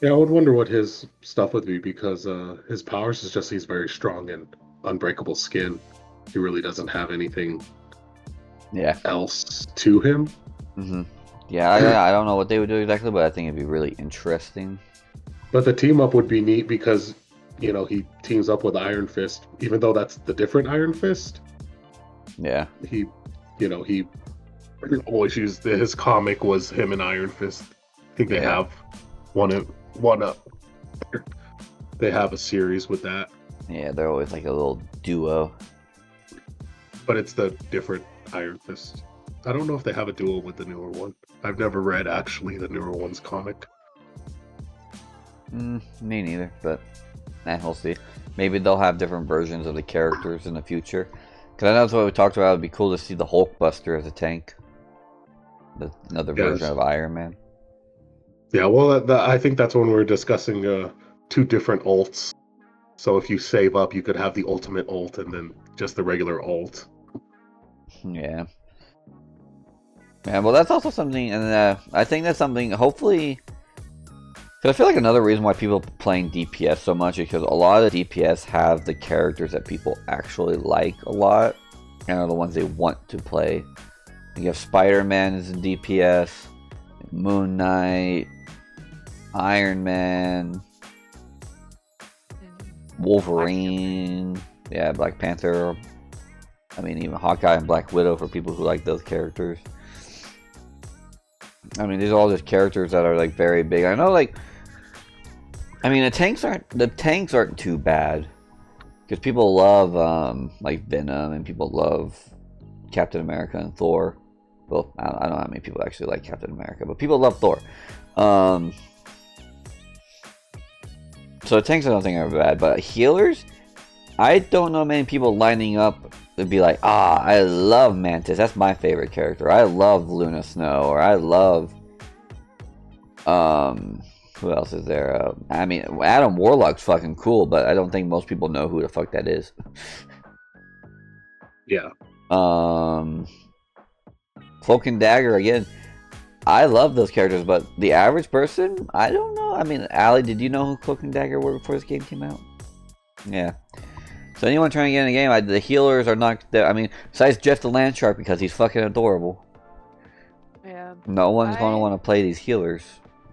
Yeah, I would wonder what his stuff would be because his powers is just he's very strong and unbreakable skin. He really doesn't have anything else to him. Mm-hmm. Yeah, I don't know what they would do exactly, but I think it'd be really interesting. But the team up would be neat because, he teams up with Iron Fist, even though that's the different Iron Fist. Yeah. He always used his comic was him and Iron Fist. I think they have one up. They have a series with that. Yeah, they're always like a little duo. But it's the different Iron Fist. I don't know if they have a duo with the newer one. I've never read actually the newer one's comic. Me neither, but we'll see. Maybe they'll have different versions of the characters in the future. Because I know that's what we talked about. It'd be cool to see the Hulkbuster as a tank. Another version of Iron Man. Yeah, well, I think that's when we're discussing 2 different ults. So if you save up, you could have the ultimate ult and then just the regular ult. Yeah. Yeah, well, that's also something, and I think that's something, hopefully... Because I feel like another reason why people are playing DPS so much is because a lot of the DPS have the characters that people actually like a lot, and are the ones they want to play. You have Spider-Man as a DPS, Moon Knight, Iron Man, Wolverine, Black Panther. I mean, even Hawkeye and Black Widow for people who like those characters. I mean, these are all just characters that are like very big. I know, the tanks aren't too bad because people love like Venom and people love Captain America and Thor. Well, I don't know how many people actually like Captain America, but people love Thor. So tanks I don't think are bad, but healers, I don't know many people lining up to be like, I love Mantis, that's my favorite character. I love Luna Snow, or I love who else is there? I mean, Adam Warlock's fucking cool, but I don't think most people know who the fuck that is. Yeah. Cloak and Dagger again. I love those characters, but the average person, I don't know. I mean, Allie, did you know who Cloak and Dagger were before this game came out? Yeah. So anyone trying to get in the game, the healers are not there. I mean, besides Jeff the Landshark, because he's fucking adorable. Yeah. No one's going to want to play these healers.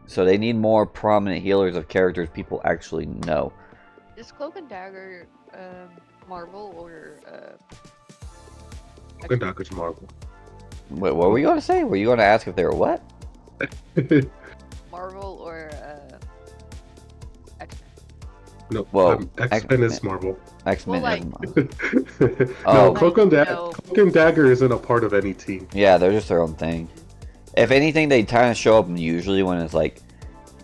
So they need more prominent healers of characters people actually know. Is Cloak and Dagger Marvel or Cloak and Dagger's Marvel. Wait, what were you going to say? Were you going to ask if they were what? Marvel or X-Men? No, well, X-Men is Marvel. X-Men Well, is Marvel. No, Oh, Cloak and Dagger isn't a part of any team. yeah, they're just their own thing. If anything, they kind of show up usually when it's like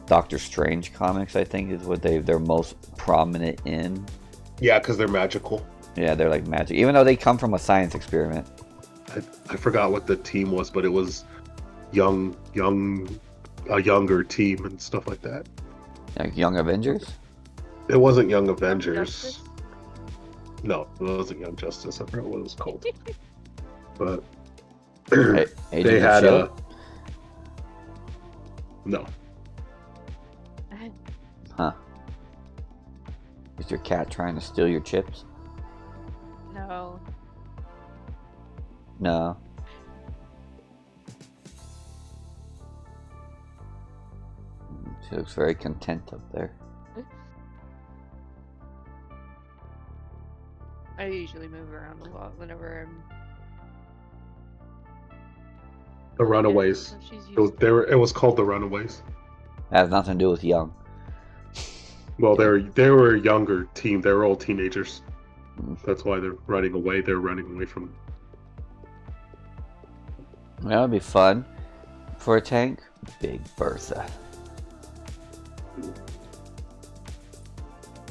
Doctor Strange comics, I think, is what they're most prominent in. Yeah, because they're magical. Yeah, they're like magic. Even though they come from a science experiment. I forgot what the team was, but it was a younger team and stuff like that. Like Young Avengers? It wasn't Young Avengers. Justice? No, it wasn't Young Justice. I forgot what it was called. But They had a... No. Huh. Is your cat trying to steal your chips? No. No. She looks very content up there. I usually move around a lot whenever I'm... The Runaways. It was called The Runaways. That has nothing to do with young. Well, they were a younger team. They were all teenagers. That's why they're running away. They're running away from... That would be fun. For a tank, Big Bertha.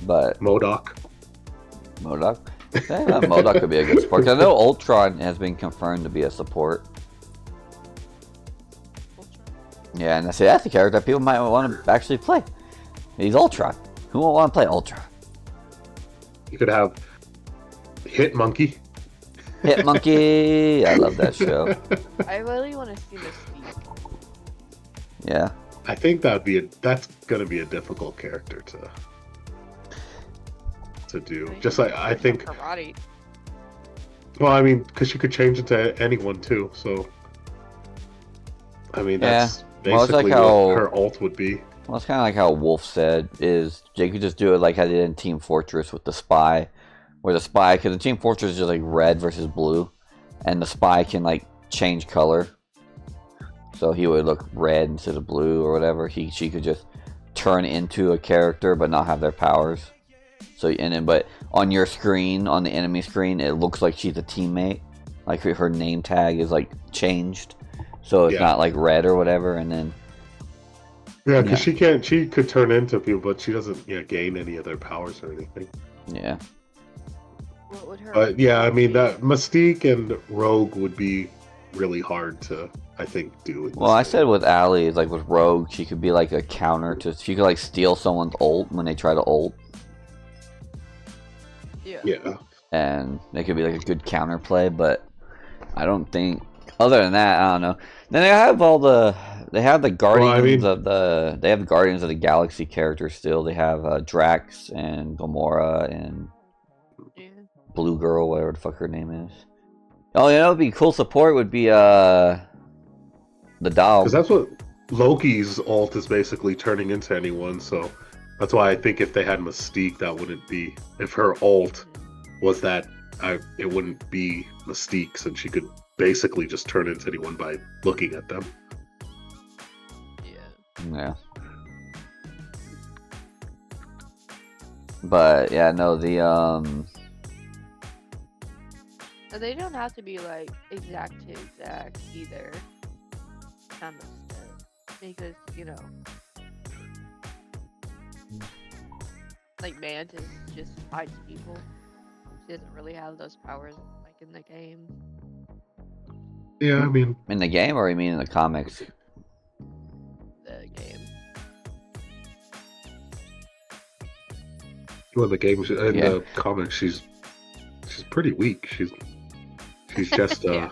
But MODOK. Yeah, MODOK could be a good support. 'Cause I know Ultron has been confirmed to be a support. Yeah, and that's the character that people might want to actually play. He's Ultron. Who won't want to play Ultron? You could have Hitmonkey. Hitmonkey. I love that show. I really want to see Mystique. Yeah. I think that's gonna be a difficult character to do. Just like I think. Karate. Well, I mean, because you could change it to anyone too. So, I mean, that's basically what her ult would be. Well, it's kind of like how Wolf said, is you could just do it like how they did in Team Fortress with the Spy, where the Spy, because in Team Fortress is just like red versus blue, and the Spy can like change color, so he would look red instead of blue or whatever. She could just turn into a character but not have their powers. So but on your screen, on the enemy screen, it looks like she's a teammate, like her name tag is like changed, so it's not like red or whatever, and then. Yeah, because she could turn into people, but she doesn't gain any of their powers or anything. Yeah. What would her? But yeah, I mean that Mystique and Rogue would be really hard to, I think, do. Well, I said with Allie, like with Rogue, she could be like a counter to. She could like steal someone's ult when they try to ult. Yeah. And it could be like a good counter play, but I don't think. Other than that, I don't know. Then they have They have the Guardians They have the Guardians of the Galaxy characters still. They have Drax and Gamora and Blue Girl, whatever the fuck her name is. Oh, you know, would be cool support would be the dog. Because that's what Loki's ult is basically turning into anyone. So that's why I think if they had Mystique, that wouldn't be. If her ult was that, it wouldn't be Mystique, since she could basically just turn into anyone by looking at them. Yeah. But yeah, no, They don't have to be like exact to exact either. Kind of stuff. Because, like Mantis just fights people. She doesn't really have those powers like in the game. Yeah, I mean, in the game, or you mean in the comics? The game. Well, the game, in the comics, she's pretty weak. She's She's just Yeah.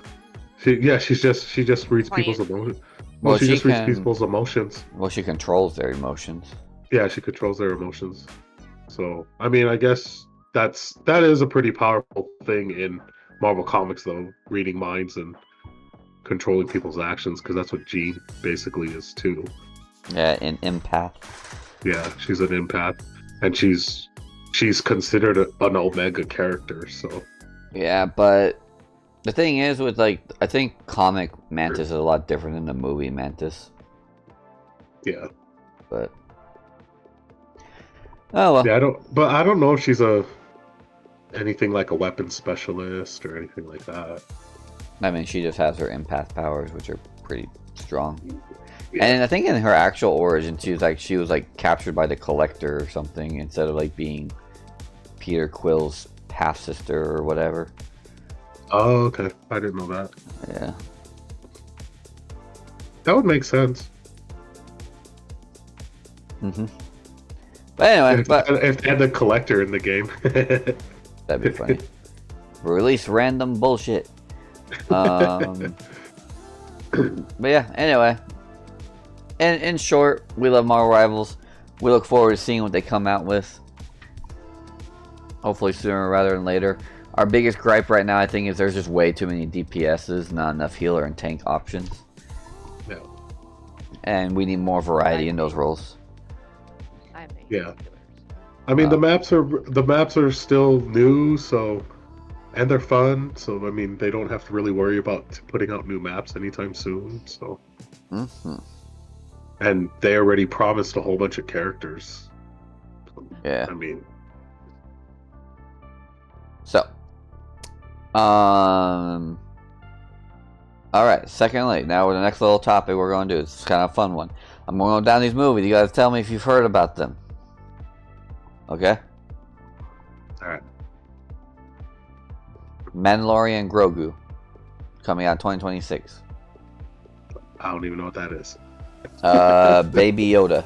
she just reads people's emotions. Well, she just reads people's emotions. Well, she controls their emotions. Yeah, she controls their emotions. So, I mean, I guess that is a pretty powerful thing in Marvel Comics, though, reading minds and controlling people's actions, because that's what Jean basically is too. Yeah, an empath. Yeah, she's an empath, and she's considered an Omega character. So. Yeah, but the thing is, with like, I think comic Mantis is a lot different than the movie Mantis. Yeah. But. Oh well. Yeah, I don't know if she's anything like a weapons specialist or anything like that. I mean, she just has her empath powers, which are pretty strong. Yeah. And I think in her actual origin, she was like captured by the Collector or something, instead of like being Peter Quill's half sister or whatever. Oh, okay. I didn't know that. Yeah. That would make sense. Mm-hmm. But anyway, if they had the Collector in the game, that'd be funny. Release random bullshit. But yeah, anyway. And in short, we love Marvel Rivals. We look forward to seeing what they come out with. Hopefully sooner rather than later. Our biggest gripe right now, I think, is there's just way too many DPSs, not enough healer and tank options. Yeah. And we need more variety in those roles. Yeah. I mean, the maps are still new, so, and they're fun, so I mean, they don't have to really worry about putting out new maps anytime soon. So. Mm-hmm. And they already promised a whole bunch of characters. Yeah. I mean. So. Alright, secondly, now the next little topic we're going to do. It's kind of a fun one. I'm going to go down these movies. You guys tell me if you've heard about them. Okay? Alright. Mandalorian Grogu. Coming out 2026. I don't even know what that is. Baby Yoda.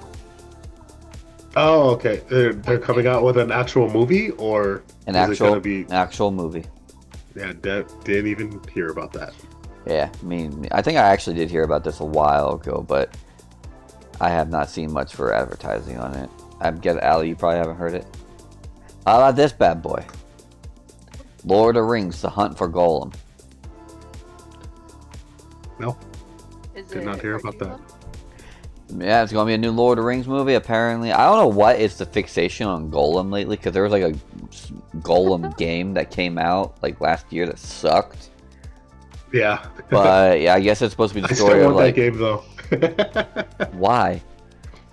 Oh, okay. They're coming out with an actual movie, or An is it gonna be... actual movie. Yeah, didn't even hear about that. Yeah, I mean, I think I actually did hear about this a while ago, but I have not seen much for advertising on it. I guess, Ali, you probably haven't heard it. How about this bad boy? Lord of the Rings, The Hunt for Gollum. No. Did not hear about that. Yeah, it's going to be a new Lord of the Rings movie, apparently. I don't know what is the fixation on Gollum lately, because there was like a Gollum game that came out like last year that sucked. Yeah. But yeah, I guess it's supposed to be the story I still of want like... that game, though. Why?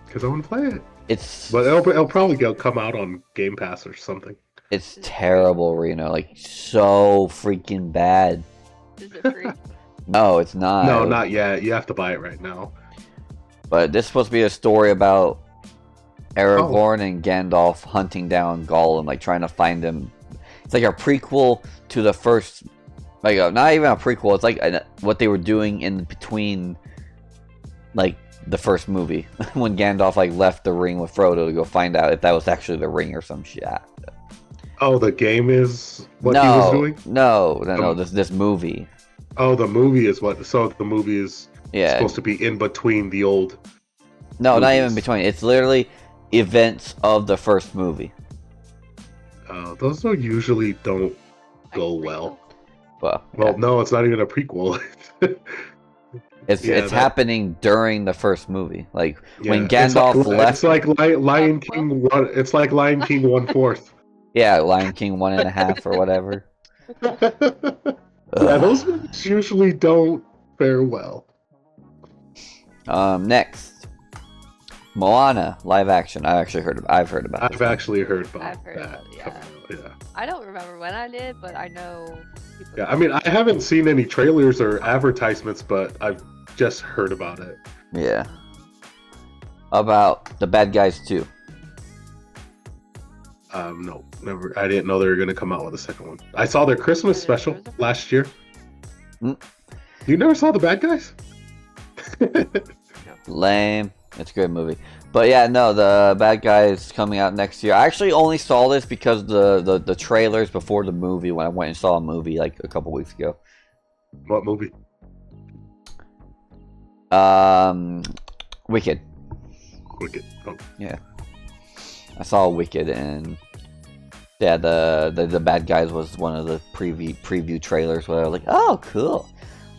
Because I want to play it. It's... But it'll probably come out on Game Pass or something. It's terrible, Reno. Like, so freaking bad. Is it free? No, it's not. No, not yet. You have to buy it right now. But this is supposed to be a story about Aragorn and Gandalf hunting down Gollum, like trying to find him. It's like a prequel to the first, like not even a prequel. It's like what they were doing in between, like the first movie when Gandalf like left the ring with Frodo to go find out if that was actually the ring or some shit. Oh, the game is what he was doing? No. This movie. Oh, the movie is what? So the movie is supposed to be in between the old. No, movies. Not even between. It's literally events of the first movie. Those usually don't go well. Well, no, it's not even a prequel. It's happening during the first movie, like when Gandalf left. It's like Lion King 1. It's like Lion King 1/4. Yeah, Lion King 1.5 or whatever. Yeah, those movies usually don't fare well. Next, Moana live action. I've heard about. I've actually heard about I've heard that. about it, yeah. I don't remember when I did, but I know. Yeah, I mean, I haven't seen any trailers or advertisements, but I've just heard about it. Yeah. About The Bad Guys 2. No, never. I didn't know they were going to come out with a second one. I saw their Christmas special last year. You never saw The Bad Guys? Lame. It's a good movie. But yeah, no, the Bad Guy is coming out next year. I actually only saw this because the trailers before the movie when I went and saw a movie like a couple weeks ago. What movie? Wicked. Wicked. Oh. Yeah. I saw Wicked, and yeah, the Bad Guys was one of the preview trailers where I was like, oh, cool.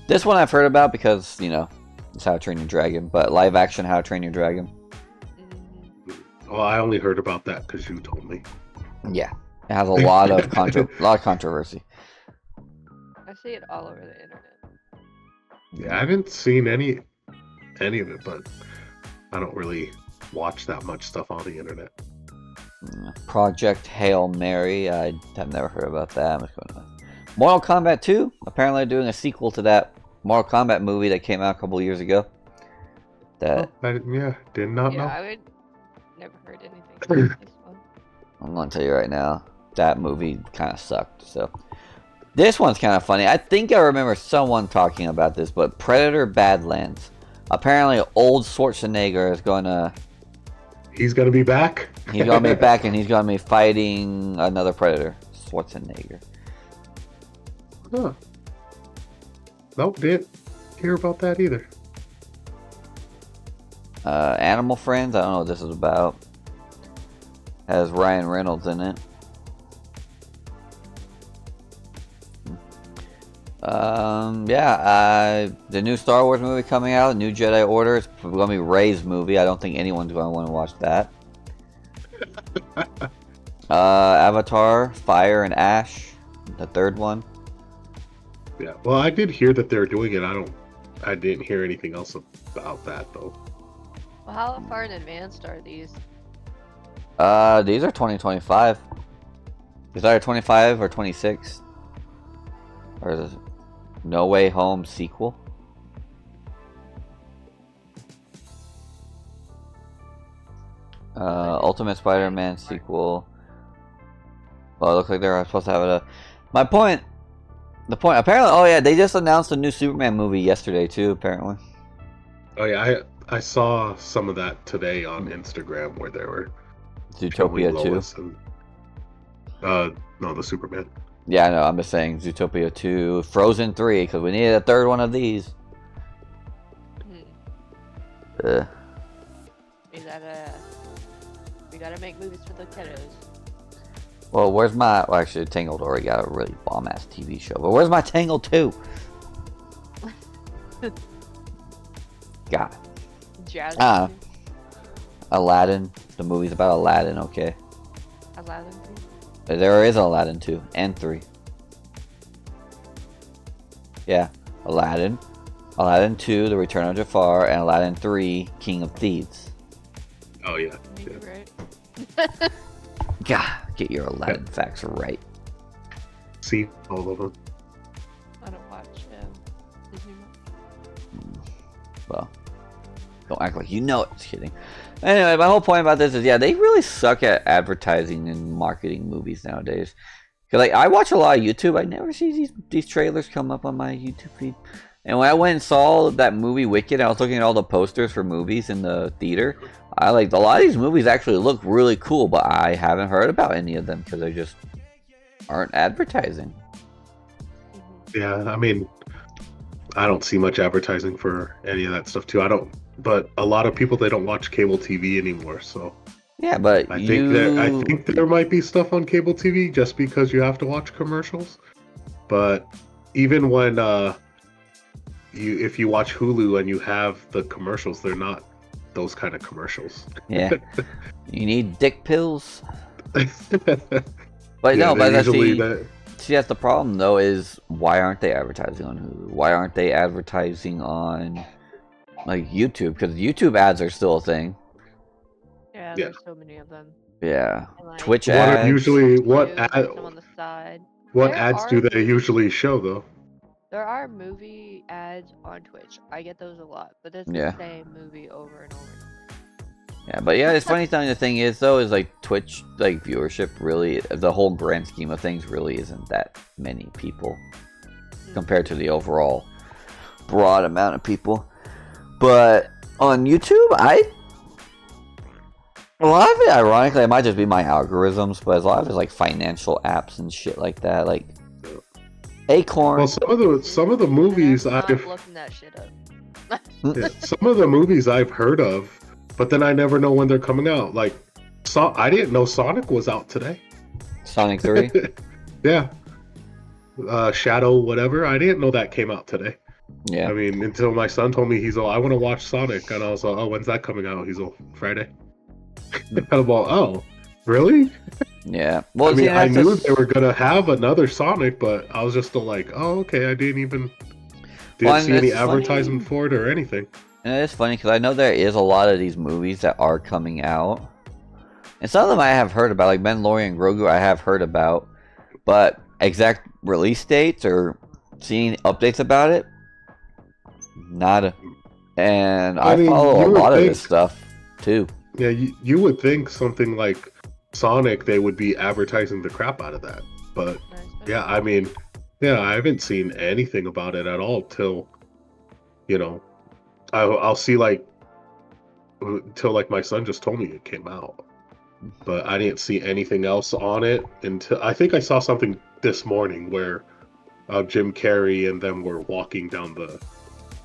This one I've heard about because, you know, it's How to Train Your Dragon, but live action How to Train Your Dragon. Well, I only heard about that because you told me. Yeah, it has a lot of controversy. I see it all over the internet. Yeah, I haven't seen any of it, but I don't really watch that much stuff on the internet. Project Hail Mary. I have never heard about that. What's going on? Mortal Kombat 2. Apparently, they're doing a sequel to that Mortal Kombat movie that came out a couple years ago. That did not know. I would never heard anything about this one. I'm gonna tell you right now, that movie kind of sucked. So this one's kind of funny. I think I remember someone talking about this, but Predator Badlands. Apparently, old Schwarzenegger is gonna. He's gonna be back. He's gonna be back, and he's gonna be fighting another Predator, Schwarzenegger. Huh. Nope, didn't hear about that either. Animal Friends. I don't know what this is about. Has Ryan Reynolds in it. The new Star Wars movie coming out, New Jedi Order. It's going to be Rey's movie. I don't think anyone's going to want to watch that. Avatar, Fire and Ash, the third one. Yeah, well, I did hear that they're doing it. I didn't hear anything else about that though. Well, how far in advance are these? These are 2025. Is either 25 or 26. Or is it No Way Home sequel? Ultimate Spider-Man sequel. Well, it looks like they're supposed to have it. Apparently, oh yeah, they just announced a new Superman movie yesterday too, apparently. Oh yeah, I saw some of that today on Instagram where they were Zootopia 2. No, the Superman. Yeah, I know, I'm just saying Zootopia 2, Frozen 3, because we needed a third one of these. We gotta make movies for the kiddos. Well, well, actually, Tangled already got a really bomb-ass TV show, but where's my Tangled 2? God. Jazz. Aladdin. The movie's about Aladdin, okay? Aladdin 3? There is Aladdin 2 and 3. Yeah, Aladdin. Aladdin 2, The Return of Jafar, and Aladdin 3, King of Thieves. Oh, yeah. Right. God, get your Aladdin facts right. See all of them. I don't watch Disney much. Well, don't act like you know it. Just kidding. Anyway, my whole point about this is, yeah, they really suck at advertising and marketing movies nowadays. Cause like I watch a lot of YouTube, I never see these trailers come up on my YouTube feed. And when I went and saw that movie Wicked, I was looking at all the posters for movies in the theater. I like a lot of these movies actually look really cool, but I haven't heard about any of them because they just aren't advertising. Yeah, I mean, I don't see much advertising for any of that stuff too. But a lot of people, they don't watch cable TV anymore, so. Yeah, but I think there might be stuff on cable TV just because you have to watch commercials. But even when if you watch Hulu and you have the commercials, they're not those kind of commercials. Yeah, you need dick pills. But yeah, no, but see, that's the problem though. Is why aren't they advertising on Hulu? Why aren't they advertising on like YouTube? Because YouTube ads are still a thing. Yeah, there's so many of them. Yeah, and, like, Twitch ads. What ads do they usually show though? There are movie ads on Twitch. I get those a lot, but it's the same movie over and over. Yeah, but yeah, it's funny thing. The thing is though, is like Twitch, like viewership really, the whole grand scheme of things really isn't that many people compared to the overall broad amount of people. But on YouTube, A lot of it, ironically, it might just be my algorithms, but a lot of it's like financial apps and shit like that, like Acorn. Well, some of the movies I'm not I've looking that shit up. yeah, some of the movies I've heard of, but then I never know when they're coming out. Like, I didn't know Sonic was out today. Sonic 3. Yeah, Shadow, whatever. I didn't know that came out today. Yeah. I mean, until my son told me he's all, I want to watch Sonic, and I was like, oh, when's that coming out? He's all, Friday. And I'm all, oh, really? Yeah. Well, I mean, see, I that's knew just- they were gonna have another Sonic, but I was just still like, oh, okay. I didn't Well, see any it's funny. advertisement for it or anything. And it is funny because I know there is a lot of these movies that are coming out, and some of them I have heard about, like Mandalorian and Grogu. I have heard about, but exact release dates or seeing updates about it, nada. And I mean, follow a you would lot of think- this stuff too. Yeah, you would think something like Sonic, they would be advertising the crap out of that. But yeah, I mean, yeah, I haven't seen anything about it at all till, I'll see like, till like my son just told me it came out. But I didn't see anything else on it until, I think I saw something this morning where Jim Carrey and them were walking down the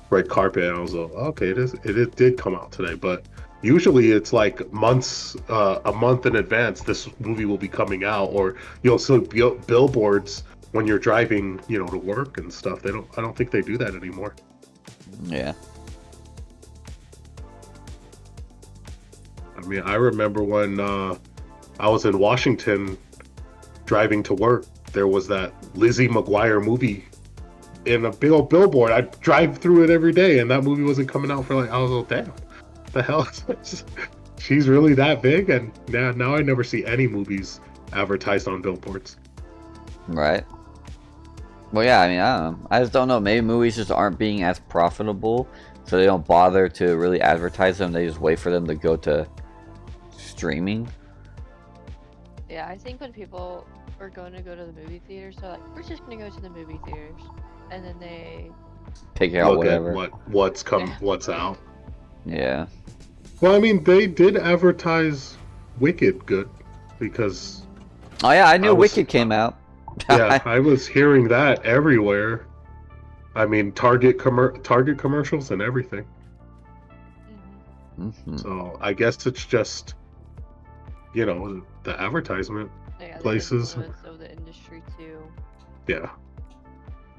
red carpet, and I was like, okay, it did come out today, but usually it's like a month in advance this movie will be coming out, or you'll see billboards when you're driving, to work and stuff. I don't think they do that anymore. Yeah. I mean, I remember when I was in Washington driving to work, there was that Lizzie McGuire movie in a big old billboard. I drive through it every day, and that movie wasn't coming out for like, I was like, damn, the hell? She's really that big? And now I never see any movies advertised on billboards. Right. Well, yeah, I mean, I don't know. I just don't know. Maybe movies just aren't being as profitable, so they don't bother to really advertise them. They just wait for them to go to streaming. Yeah, I think when people are going to go to the movie theaters, they're like, we're just going to go to the movie theaters. And then they Pick out Look whatever. at what's out. Yeah. Well, I mean, they did advertise Wicked good, because Oh yeah, I knew I was- Wicked came out. yeah, I was hearing that everywhere. I mean, Target commercials and everything. Mhm. So I guess it's just, the advertisement. yeah, the places. influence of the industry too. Yeah.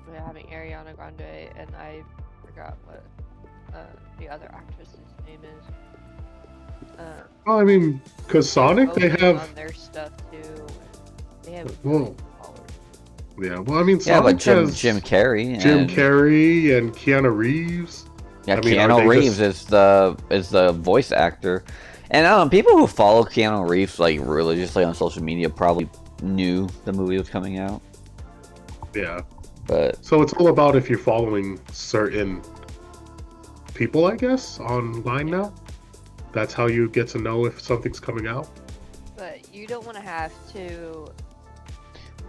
We're having Ariana Grande, and I forgot what the other actress's name is. Well, I mean, because Sonic, they voting have. on their stuff too. They have Well, followers. yeah. Well, I mean, Yeah, but Sonic has Jim Carrey. Jim and- Carrey and Keanu Reeves. Yeah, I mean, are Keanu they Reeves is the voice actor, and I don't know, people who follow Keanu Reeves like religiously on social media probably knew the movie was coming out. Yeah. But So it's all about if you're following certain people, I guess, online now. That's how you get to know if something's coming out. But you don't want to have to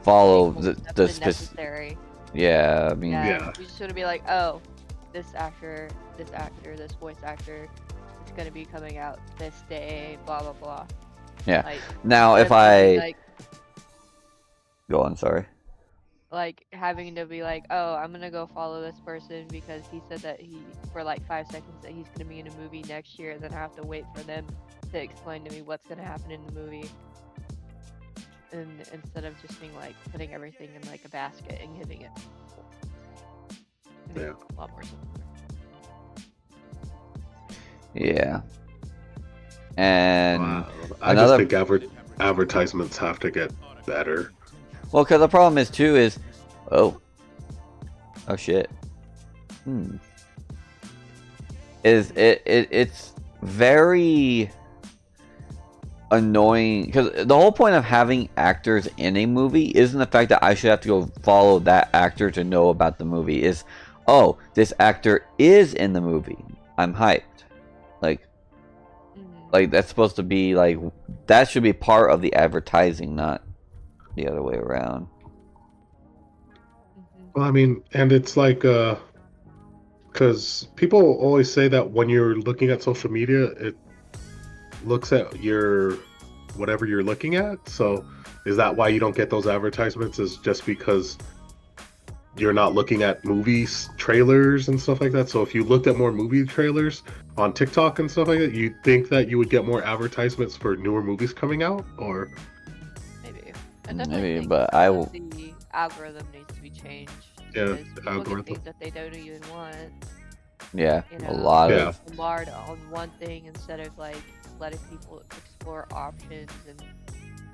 follow make the something specific. necessary. Yeah, I mean, Yeah. You just want to be like, oh, this actor, this voice actor, it's gonna be coming out this day, blah blah blah. Yeah. Like, now if instead of I being, go on, sorry. like having to be like, oh, I'm gonna go follow this person because he said that for like 5 seconds that he's gonna be in a movie next year, then I have to wait for them to explain to me what's gonna happen in the movie. And instead of just being like putting everything in like a basket and giving it. Yeah. A lot more simple. Yeah. And Wow. I another- just think advertisements have to get better. well, because the problem is too is, oh shit. It's very annoying because the whole point of having actors in a movie isn't the fact that I should have to go follow that actor to know about the movie. Is, oh, this actor is in the movie, I'm hyped. Like that's supposed to be like, that should be part of the advertising, not the other way around. Well, I mean, and it's like, because people always say that when you're looking at social media, looks at your whatever you're looking at. So is that why you don't get those advertisements? Is just because you're not looking at movies trailers and stuff like that? So if you looked at more movie trailers on TikTok and stuff like that, you'd think that you would get more advertisements for newer movies coming out, or Maybe. Maybe, but I will. The algorithm needs to be changed. Yeah, because the people algorithm. can think that they don't even want. Yeah, You know, a lot Yeah. of. bombard on one thing instead of like letting people explore options and.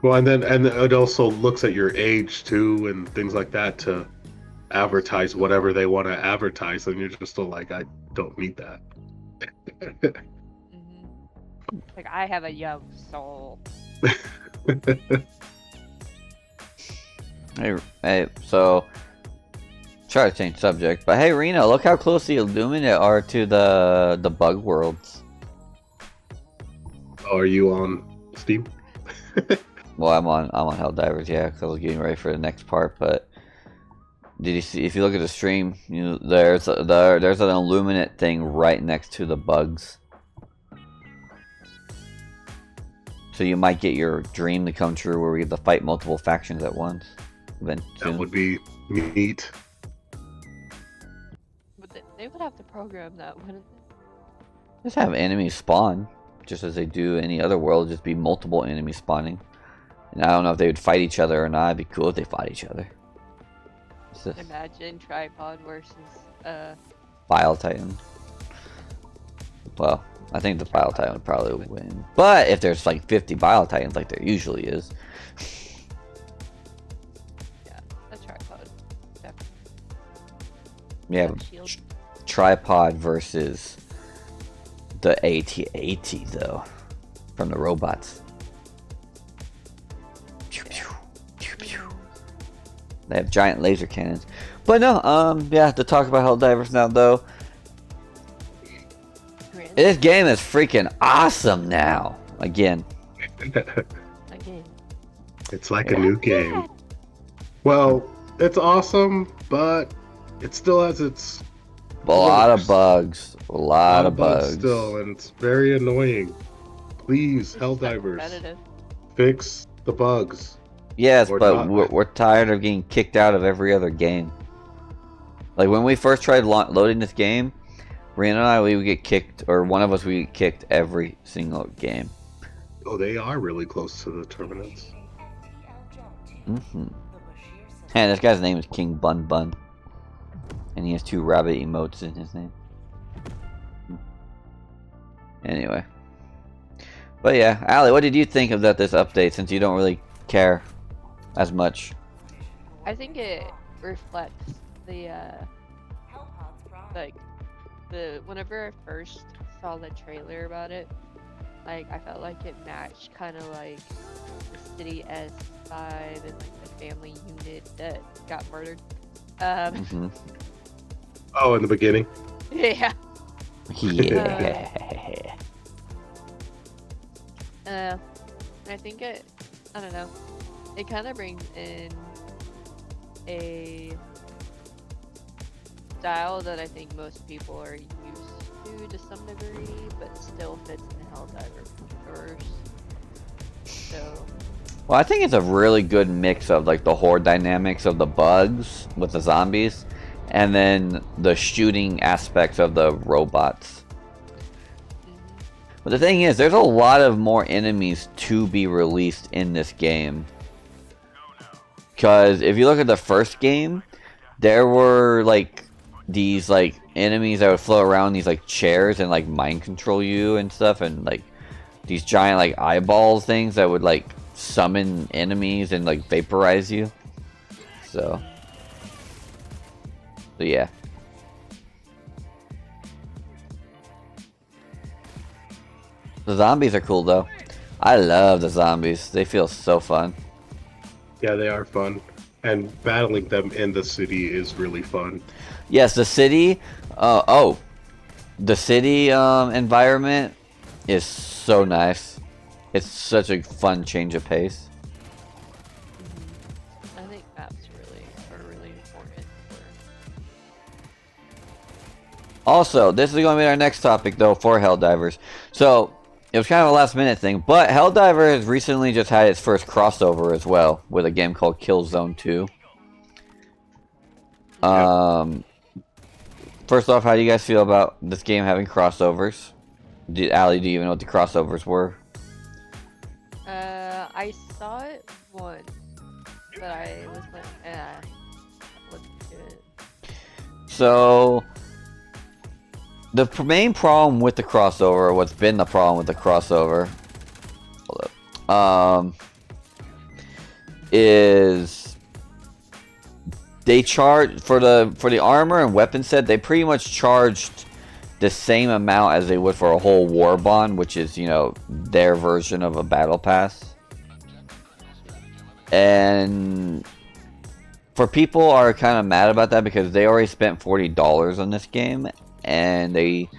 Well, and it also looks at your age too and things like that to advertise whatever they want to advertise, and you're just still like, I don't need that. Like, I have a young soul. Hey, so try to change subject, but hey, Reno, look how close the Illuminate are to the bug worlds. Oh, are you on Steam? Well, I'm on HellDivers, yeah, because I was getting ready for the next part. But did you see? If you look at the stream, there's an Illuminate thing right next to the bugs. So you might get your dream to come true, where we get to fight multiple factions at once. That would be neat. But they would have to program that, wouldn't they? Just have enemies spawn, just as they do any other world. Just be multiple enemies spawning. And I don't know if they would fight each other or not. It'd be cool if they fought each other. Imagine Tripod versus Bile Titan. Well, I think the Bile Titan would probably win. But if there's like 50 Bile Titans like there usually is. Yeah, a Tripod. Definitely. Yeah, Shield. Tripod versus the AT-AT though. From the robots. Pew, pew, pew, pew. They have giant laser cannons. But no, yeah, to talk about HellDivers now though. This game is freaking awesome now. Again. Again. It's like a new game. Well, it's awesome, but it still has its A lot of bugs. A lot of bugs. still, and it's very annoying. Please, It's just not HellDivers, competitive. fix the bugs. Yes, Or but not. we're tired of getting kicked out of every other game. Like when we first tried loading this game, Brianna and I, we would get kicked, or one of us would get kicked every single game. Oh, they are really close to the terminus. And this guy's name is King Bun Bun. And he has 2 rabbit emotes in his name. Anyway. But yeah, Allie, what did you think of this update, since you don't really care as much? I think it reflects the whenever I first saw the trailer about it, like I felt like it matched kind of like the City S vibe and like the family unit that got murdered. Oh, in the beginning? Yeah. Yeah. I think I don't know, it kind of brings in a style that I think most people are used to some degree, but still fits in the HellDivers universe. So. Well, I think it's a really good mix of like the horde dynamics of the bugs with the zombies, and then the shooting aspects of the robots. But the thing is, there's a lot of more enemies to be released in this game. Because if you look at the first game, there were like these like enemies that would float around these like chairs and like mind control you and stuff, and like these giant like eyeballs things that would like summon enemies and like vaporize you. So yeah. The zombies are cool though. I love the zombies. They feel so fun. Yeah, they are fun. And battling them in the city is really fun. Yes, the city. The city environment is so nice. It's such a fun change of pace. I think maps are really important Also, this is going to be our next topic though for HellDivers. So, It was kind of a last minute thing, but Helldiver has recently just had its first crossover as well with a game called Killzone 2. First off, how do you guys feel about this game having crossovers? Allie, do you even know what the crossovers were? I saw it once, but I was like, let's do it. So, the main problem with the crossover, what's been the problem with the crossover, is they charge for the armor and weapon set. They pretty much charged the same amount as they would for a whole war bond, which is, you know, their version of a battle pass. And for people are kind of mad about that because they already spent $40 on this game, and they,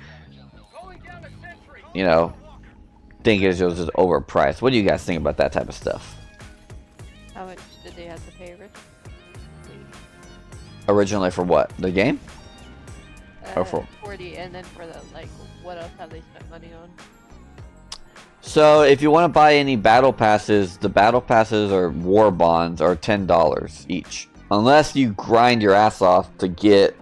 you know, think it's just overpriced. What do you guys think about that type of stuff? How much did they have to pay Originally for what? The game? Or for 40, and then for the, like, what else have they spent money on? So if you want to buy any battle passes, the battle passes or war bonds are $10 each. Unless you grind your ass off to get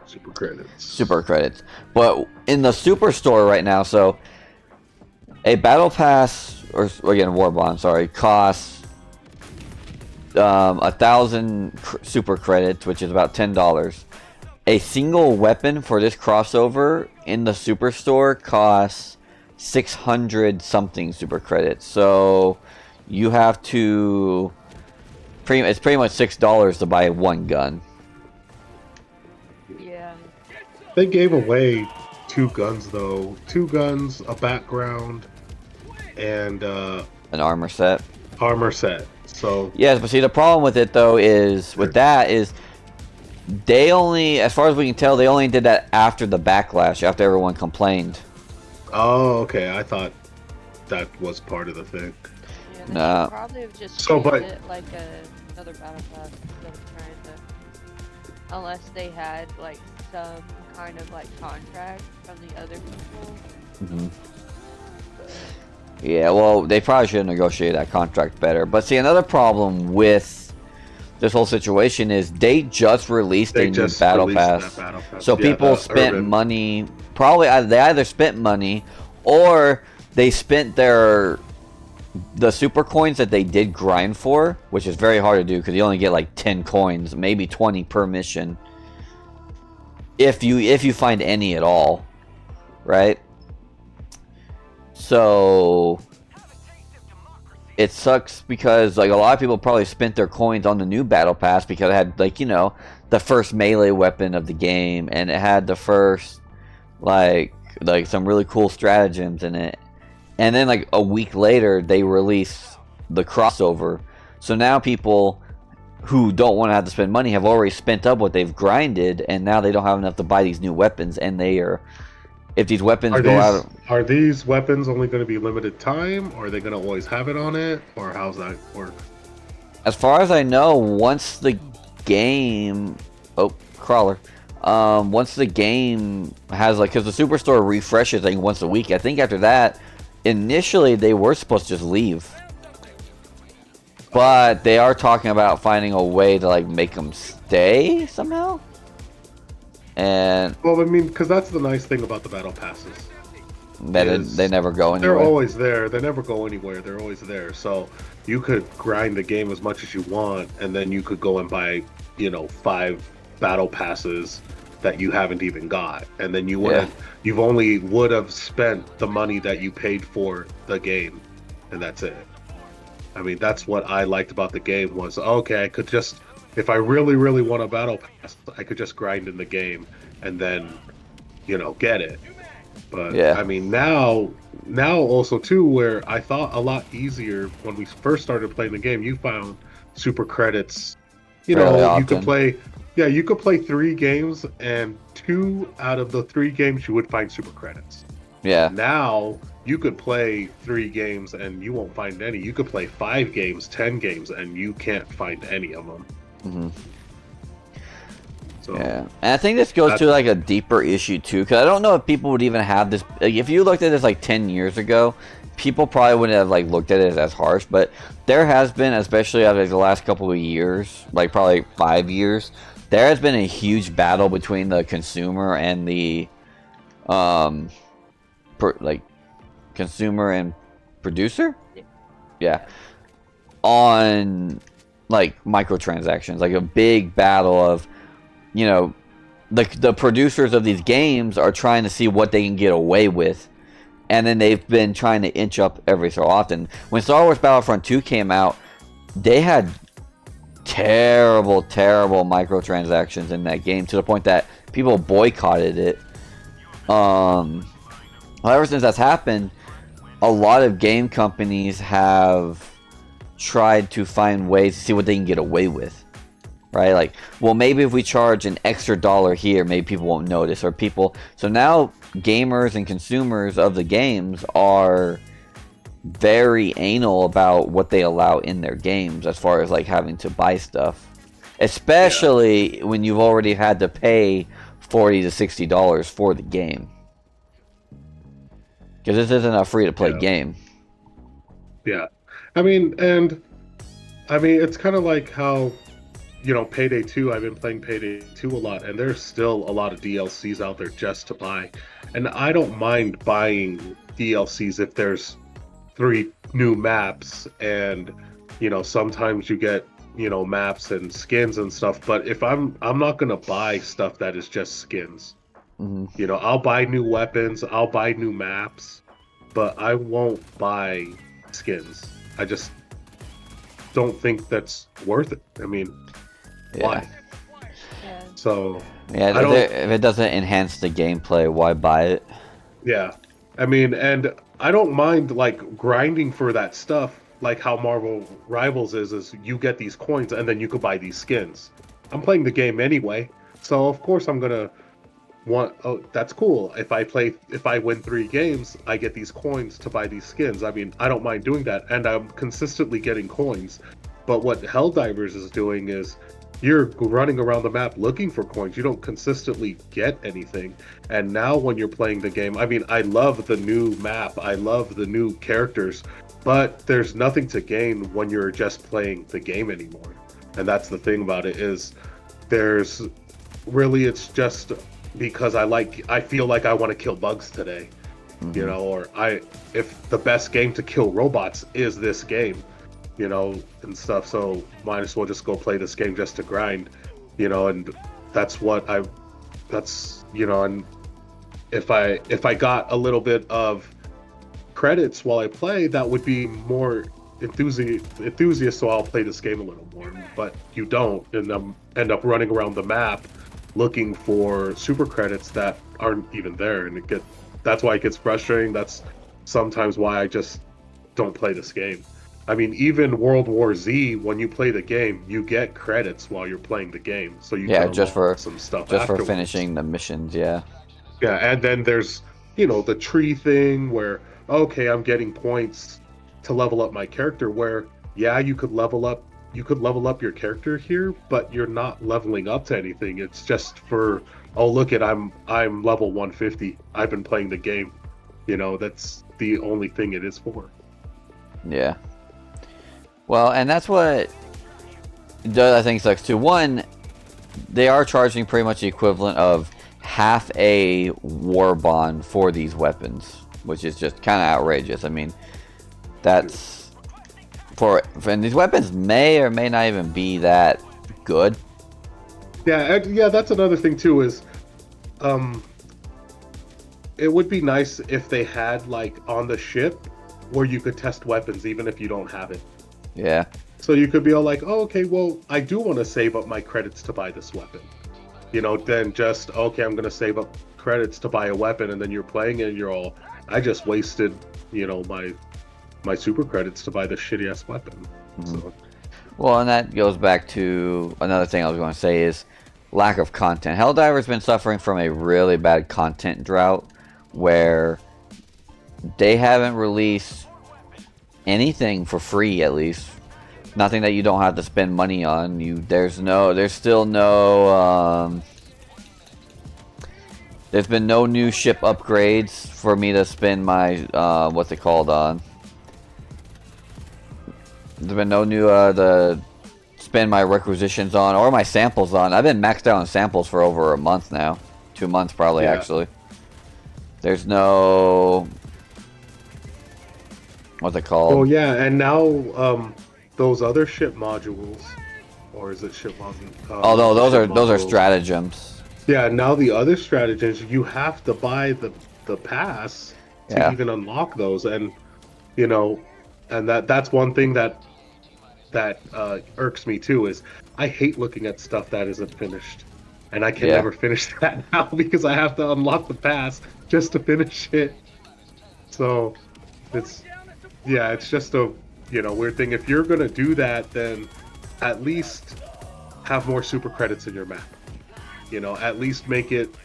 super credits. But in the superstore right now, so a battle pass, or again, war bond, sorry, costs 1,000 super credits, which is about $10. A single weapon for this crossover in the superstore costs 600 something super credits. So you have to it's pretty much $6 to buy one gun. Yeah. They gave away 2 guns though. 2 guns, a background, and an armor set. So yes, but see the problem with it though is with that is they only, as far as we can tell, they only did that after the backlash, after everyone complained. Oh, okay. I thought that was part of the thing. Yeah, they Nah. probably have just So, treated but it like another battle pass instead of trying to, unless they had like some kind of like contract from the other people. Yeah, well, they probably should have negotiated that contract better. But see, another problem with this whole situation is they just released a new battle pass. So Yeah, people spent money. Probably they either spent money or they spent the super coins that they did grind for, which is very hard to do because you only get like 10 coins, maybe 20 per mission, if you find any at all, right? So it sucks because like a lot of people probably spent their coins on the new battle pass because it had, like, you know, the first melee weapon of the game, and it had the first like some really cool stratagems in it. And then like a week later they release the crossover. So now people who don't want to have to spend money have already spent up what they've grinded, and now they don't have enough to buy these new weapons, and they are, if these weapons are these weapons only going to be limited time, or are they going to always have it on it, or how's that work? As far as I know, once the game, once the game has, like, because the superstore refreshes like once a week. I think after that, initially they were supposed to just leave, but they are talking about finding a way to like make them stay somehow. And well, I mean, because that's the nice thing about the battle passes. They never go anywhere. They're always there. They never go anywhere. They're always there. So you could grind the game as much as you want, and then you could go and buy, 5 battle passes that you haven't even got, and then you've only would have spent the money that you paid for the game, and that's it. I mean, that's what I liked about the game was, okay, I could just, if I really, really want a battle pass, I could just grind in the game and then, get it. But yeah. I mean, now also too, where I thought a lot easier when we first started playing the game, you found super credits. You could play 3 games, and 2 out of the 3 games you would find super credits. Yeah. Now you could play 3 games and you won't find any. You could play 5 games, 10 games, and you can't find any of them. So yeah, and I think this goes to like a deeper issue too, because I don't know if people would even have this. Like, if you looked at this like 10 years ago, people probably wouldn't have like looked at it as harsh. But there has been, especially over the last couple of years, like probably 5 years, there has been a huge battle between the consumer and the consumer and producer. Yeah, on like microtransactions, like a big battle of, you know, the producers of these games are trying to see what they can get away with, and then they've been trying to inch up every so often. When Star Wars Battlefront 2 came out, they had terrible microtransactions in that game, to the point that people boycotted it. Well, ever since that's happened, a lot of game companies have tried to find ways to see what they can get away with. Right, like, well, maybe if we charge an extra $1 here, maybe people won't notice, or people. So now gamers and consumers of the games are very anal about what they allow in their games, as far as like having to buy stuff, especially when you've already had to pay $40 to $60 for the game, because this isn't a free-to-play game. Yeah, I mean, it's kind of like how, you know, Payday 2, I've been playing Payday 2 a lot, and there's still a lot of DLCs out there just to buy. And I don't mind buying DLCs if there's 3 new maps, and, you know, sometimes you get, you know, maps and skins and stuff. But if I'm not gonna buy stuff that is just skins. You know, I'll buy new weapons, I'll buy new maps, but I won't buy skins. I just don't think that's worth it. I mean, why? Yeah. So if it doesn't enhance the gameplay, why buy it? Yeah, I mean, and I don't mind like grinding for that stuff, like how Marvel Rivals is you get these coins and then you could buy these skins. I'm playing the game anyway, so of course I'm gonna want. Oh, that's cool. If I win 3 games, I get these coins to buy these skins. I mean, I don't mind doing that, and I'm consistently getting coins. But what HellDivers is doing is, you're running around the map looking for coins. You don't consistently get anything. And now when you're playing the game, I mean, I love the new map. I love the new characters. But there's nothing to gain when you're just playing the game anymore. And that's the thing about it, is it's just because I feel like I want to kill bugs today. You know, or if the best game to kill robots is this game, you know, and stuff, so might as well just go play this game just to grind, you know. And that's you know, and if I got a little bit of credits while I play, that would be more enthusiast, so I'll play this game a little more. But you don't, and end up running around the map looking for super credits that aren't even there, and that's why it gets frustrating. That's sometimes why I just don't play this game. I mean, even World War Z, when you play the game, you get credits while you're playing the game, so you can just for some stuff just afterwards. for finishing the missions. Yeah, and then there's, you know, the tree thing where, okay, I'm getting points to level up my character, where you could level up your character here, but you're not leveling up to anything. It's just for, oh, look at, I'm level 150. I've been playing the game. You know, that's the only thing it is for. Yeah. Well, and that's what the other thing sucks too. One, they are charging pretty much the equivalent of half a war bond for these weapons, which is just kind of outrageous. I mean, that's and these weapons may or may not even be that good. Yeah, that's another thing too, is it would be nice if they had, like, on the ship where you could test weapons even if you don't have it. Yeah. So you could be all like, oh, okay, well, I do want to save up my credits to buy this weapon. You know, then just, okay, I'm going to save up credits to buy a weapon, and then you're playing it and you're all, I just wasted, you know, my super credits to buy this shitty-ass weapon. So. Well, and that goes back to another thing I was going to say, is lack of content. HellDivers been suffering from a really bad content drought, where they haven't released anything for free, at least. Nothing that you don't have to spend money on. There's still no There's been no new ship upgrades for me to spend my, what's it called on. There's been no new, spend my requisitions on, or my samples on. I've been maxed out on samples for over a month now. 2 months probably, actually. There's no... What's it called? Oh yeah, and now, those other ship modules, or is it ship modules? Oh no, those are stratagems. Yeah, now the other stratagems, you have to buy the pass to even unlock those, and you know, and that's one thing that irks me too, is I hate looking at stuff that isn't finished, and I can never finish that now because I have to unlock the pass just to finish it. So it's just a weird thing. If you're gonna do that, then at least have more super credits in your map. At least make it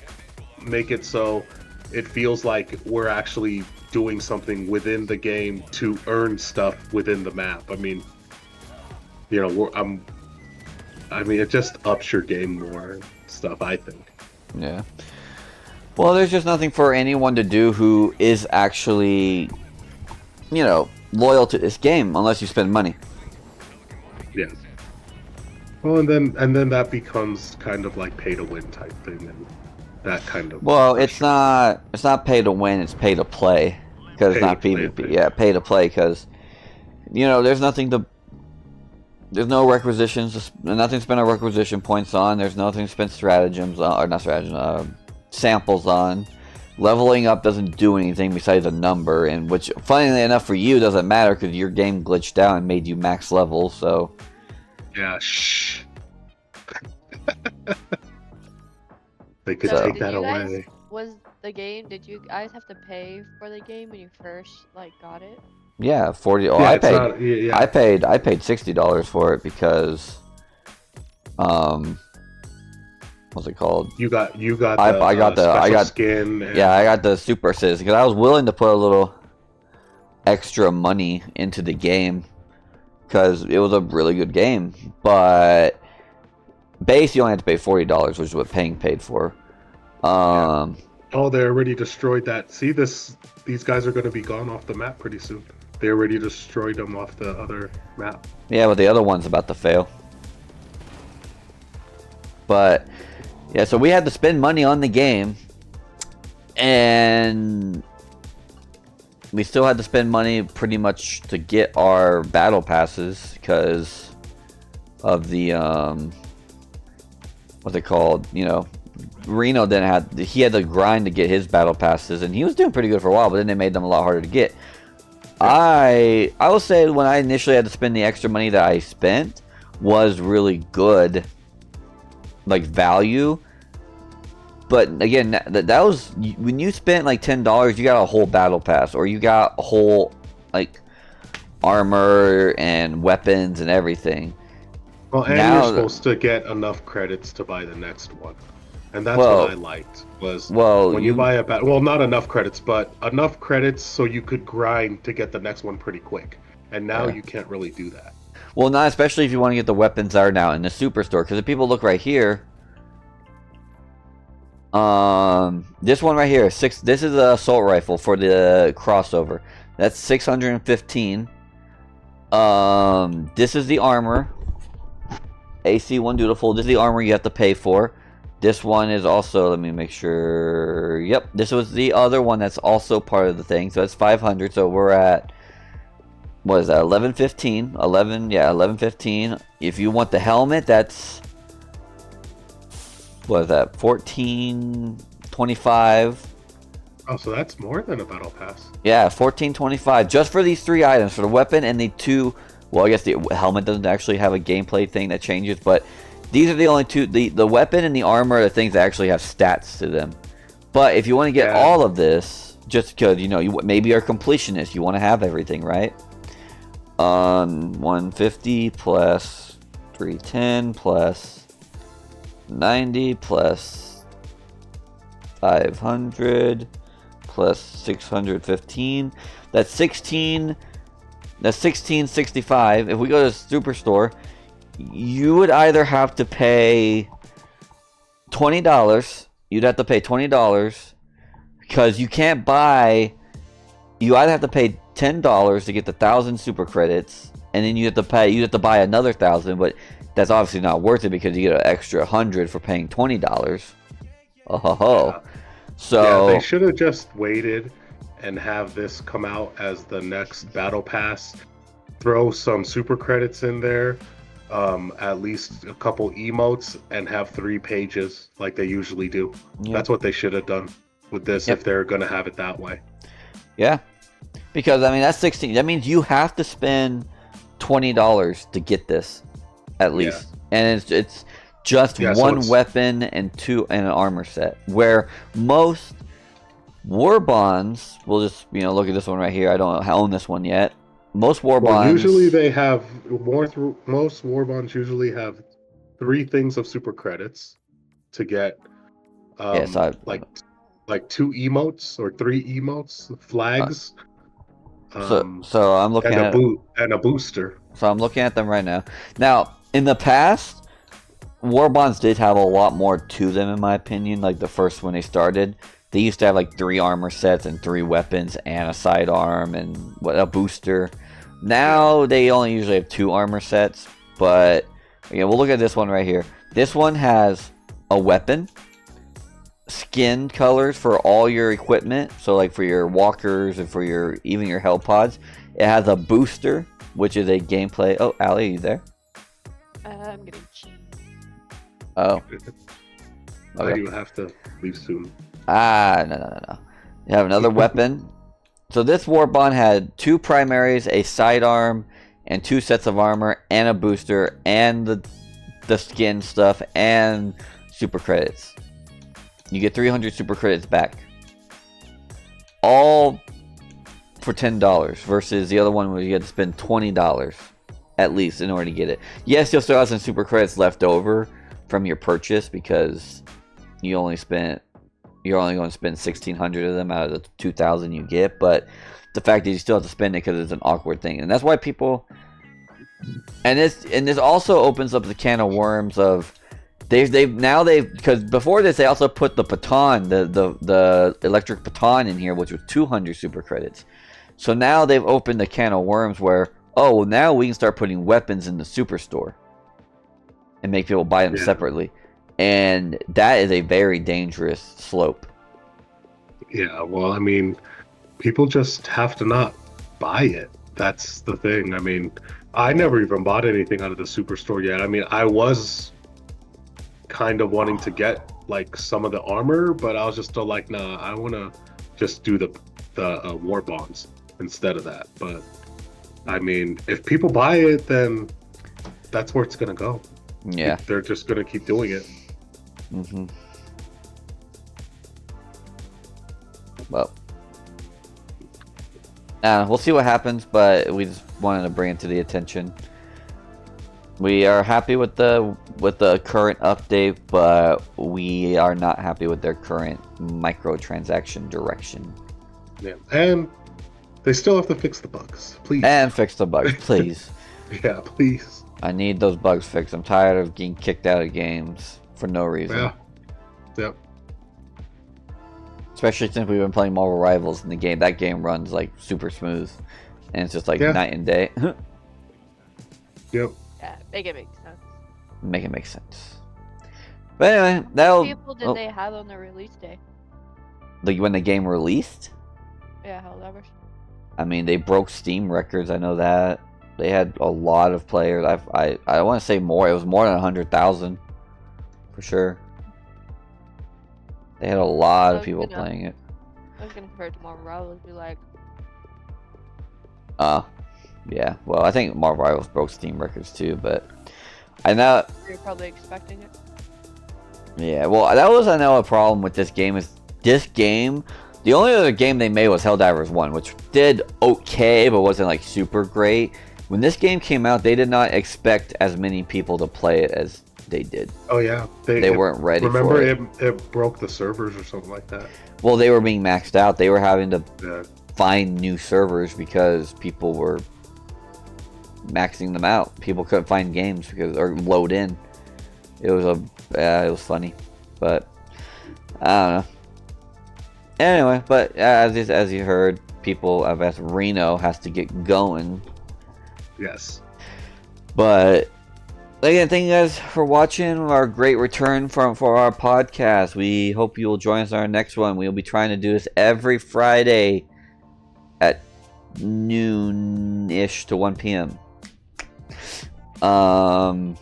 so it feels like we're actually doing something within the game to earn stuff within the map. I mean, it just ups your game more and stuff, I think. Yeah. Well, there's just nothing for anyone to do who is actually, loyal to this game unless you spend money. Yeah. Well, and then that becomes kind of like pay to win type thing, and that kind of. Well, it's not pay to win; it's pay to play, because it's not PvP. Yeah, pay to play, because there's no requisitions, nothing spent on requisition points on. There's nothing spent stratagems on, or not stratagems, samples on. Leveling up doesn't do anything besides a number, and which, funnily enough, for you doesn't matter because your game glitched out and made you max level. So. Yeah, shh. They could take that away. Did you guys have to pay for the game when you first got it? Yeah, 40. Oh, yeah, I paid. I paid $60 for it because, what's it called? I got the skin. Yeah, I got the super assist because I was willing to put a little extra money into the game because it was a really good game. But base, you only had to pay $40, which is what paying paid for. Oh, they already destroyed that. See, these guys are going to be gone off the map pretty soon. They already destroyed them off the other map. Yeah, but the other one's about to fail. But yeah, so we had to spend money on the game, and we still had to spend money pretty much to get our battle passes because of the what's it called? Reno he had to grind to get his battle passes, and he was doing pretty good for a while, but then they made them a lot harder to get. I will say when I initially had to spend the extra money that I spent was really good, like value. But again, that was when you spent like $10, you got a whole battle pass, or you got a whole like armor and weapons and everything. Well, and you're supposed to get enough credits to buy the next one. And that's what I liked, was when you buy a battle... Well, not enough credits, but enough credits so you could grind to get the next one pretty quick. And now you can't really do that. Well, not especially if you want to get the weapons that are now in the superstore. Because if people look right here... this one right here, this is an assault rifle for the crossover. That's 615. This is the armor. AC1 Dutiful. This is the armor you have to pay for. This one is also, let me make sure, yep, this was the other one that's also part of the thing, so it's 500, so we're at, what is that, 1115, 1115, if you want the helmet, that's, what is that, 1425. Oh, so that's more than a battle pass. Yeah, 1425, just for these 3 items, for the weapon and the 2, well, I guess the helmet doesn't actually have a gameplay thing that changes, but these are the only 2, the weapon and the armor are the things that actually have stats to them. But if you want to get all of this, just because, you maybe you're a completionist, you want to have everything, right? 150 plus 310 plus 90 plus 500 plus 615. That's 1665. If we go to Superstore, you would either have to pay $20 you'd have to pay $20 because you can't buy. You either have to pay $10 to get the 1,000 super credits, and then you have to buy another 1,000, but that's obviously not worth it because you get an extra 100 for paying $20. Oh ho ho! Yeah. So yeah, they should have just waited and have this come out as the next battle pass. Throw some super credits in there, at least a couple emotes, and have 3 pages like they usually do. Yep. That's what they should have done with this if they're gonna have it that way. Yeah, because I mean that's 16. That means you have to spend $20 to get this, at least, and it's just one weapon and an armor set. Where most war bonds, we'll just look at this one right here. I don't own this one yet. Most war bonds usually they have most war bonds usually have 3 things of super credits to get. Like 2 emotes or 3 emotes, flags. So I'm looking at and a booster. So I'm looking at them right now. Now, in the past, war bonds did have a lot more to them, in my opinion. Like the first when they started, they used to have like 3 armor sets and 3 weapons and a sidearm and a booster. Now they only usually have 2 armor sets. But we'll look at this one right here. This one has a weapon, skin colors for all your equipment, so like for your walkers and for even your hell pods. It has a booster, which is a gameplay. Oh, Allie, are you there? I'm getting cheese. Oh. Okay. You have to leave soon. No. You have another weapon. So this war bond had 2 primaries, a sidearm, and 2 sets of armor, and a booster, and the skin stuff, and super credits. You get 300 super credits back. All for $10 versus the other one where you had to spend $20 at least in order to get it. Yes, you'll still have some super credits left over from your purchase because you're only going to spend 1,600 of them out of the 2,000 you get, but the fact that you still have to spend it because it's an awkward thing. And that's why people... And this also opens up the can of worms of... Because before this they also put the baton, the electric baton in here, which was 200 super credits. So now they've opened the can of worms where, now we can start putting weapons in the superstore and make people buy them separately, and that is a very dangerous slope. Yeah, well, I mean, people just have to not buy it. That's the thing. I mean, I never even bought anything out of the superstore yet. I mean, I was kind of wanting to get like some of the armor, but I was just still like, nah, I want to just do the war bonds instead of that. But I mean, if people buy it, then that's where it's gonna go. Yeah, they're just gonna keep doing it. Well, we'll see what happens, but we just wanted to bring it to the attention. We are happy with the current update, but we are not happy with their current microtransaction direction. Yeah, and they still have to fix the bugs, please. And fix the bugs, please. Yeah, please. I need those bugs fixed. I'm tired of getting kicked out of games for no reason. Yeah. Yep. Especially since we've been playing Marvel Rivals in the game. That game runs like super smooth, and it's just like night and day. Yep. Yeah, make it make sense. Make it make sense. But anyway, that'll... How many people did they have on the release day? Like when the game released? Yeah, HellDivers. I mean, they broke Steam records. I know that. They had a lot of players. I want to say more. It was more than 100,000. For sure. They had a lot of people playing it. I was gonna compare it to Marvel Rivals, be like... Yeah, well, I think Marvel Rivals broke Steam records too, but I know you're probably expecting it. Yeah, well, that was a problem with this game. Is this game? The only other game they made was HellDivers2, which did okay, but wasn't like super great. When this game came out, they did not expect as many people to play it as they did. Oh yeah, they weren't ready. For it. It broke the servers or something like that. Well, they were being maxed out. They were having to find new servers because people were maxing them out. People couldn't find games or load in. It was funny, but I don't know. Anyway, but as you heard, people have asked, Reno has to get going. Yes. But again, thank you guys for watching our great return for our podcast. We hope you will join us on our next one. We'll be trying to do this every Friday at noon-ish to 1 p.m. Again,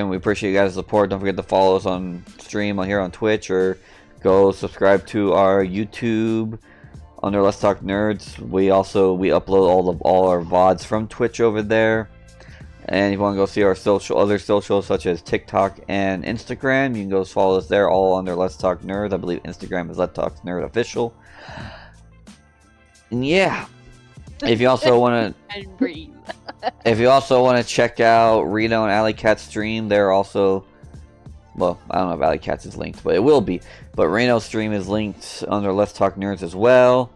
we appreciate you guys' support. Don't forget to follow us on stream on here on Twitch, or go subscribe to our YouTube under Let's Talk Nerds. We upload all our VODs from Twitch over there. And if you want to go see our other socials such as TikTok and Instagram, you can go follow us there, all under Let's Talk Nerds. I believe Instagram is Let's Talk Nerd Official. And yeah, if you also want to, if you also want to check out Reno and Alley Cat's stream, they're also, well, I don't know if Alley Cat's is linked, but it will be. But Reno's stream is linked under Let's Talk Nerds as well.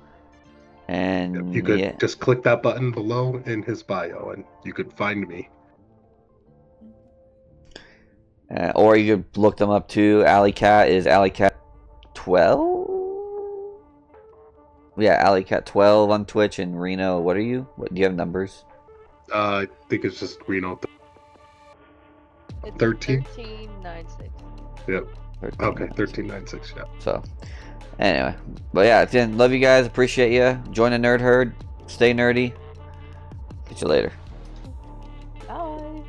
And you could just click that button below in his bio, and you could find me. Or you could look them up too. Alley Cat is Alley Cat 12. Yeah, Alley Cat 12 on Twitch. And Reno, what are you? What do you have numbers? I think it's just Reno. 13. 1396. Yep. 13, okay, 1396. Yeah. So, anyway, but yeah, again, love you guys. Appreciate you. Join the nerd herd. Stay nerdy. Catch you later. Bye.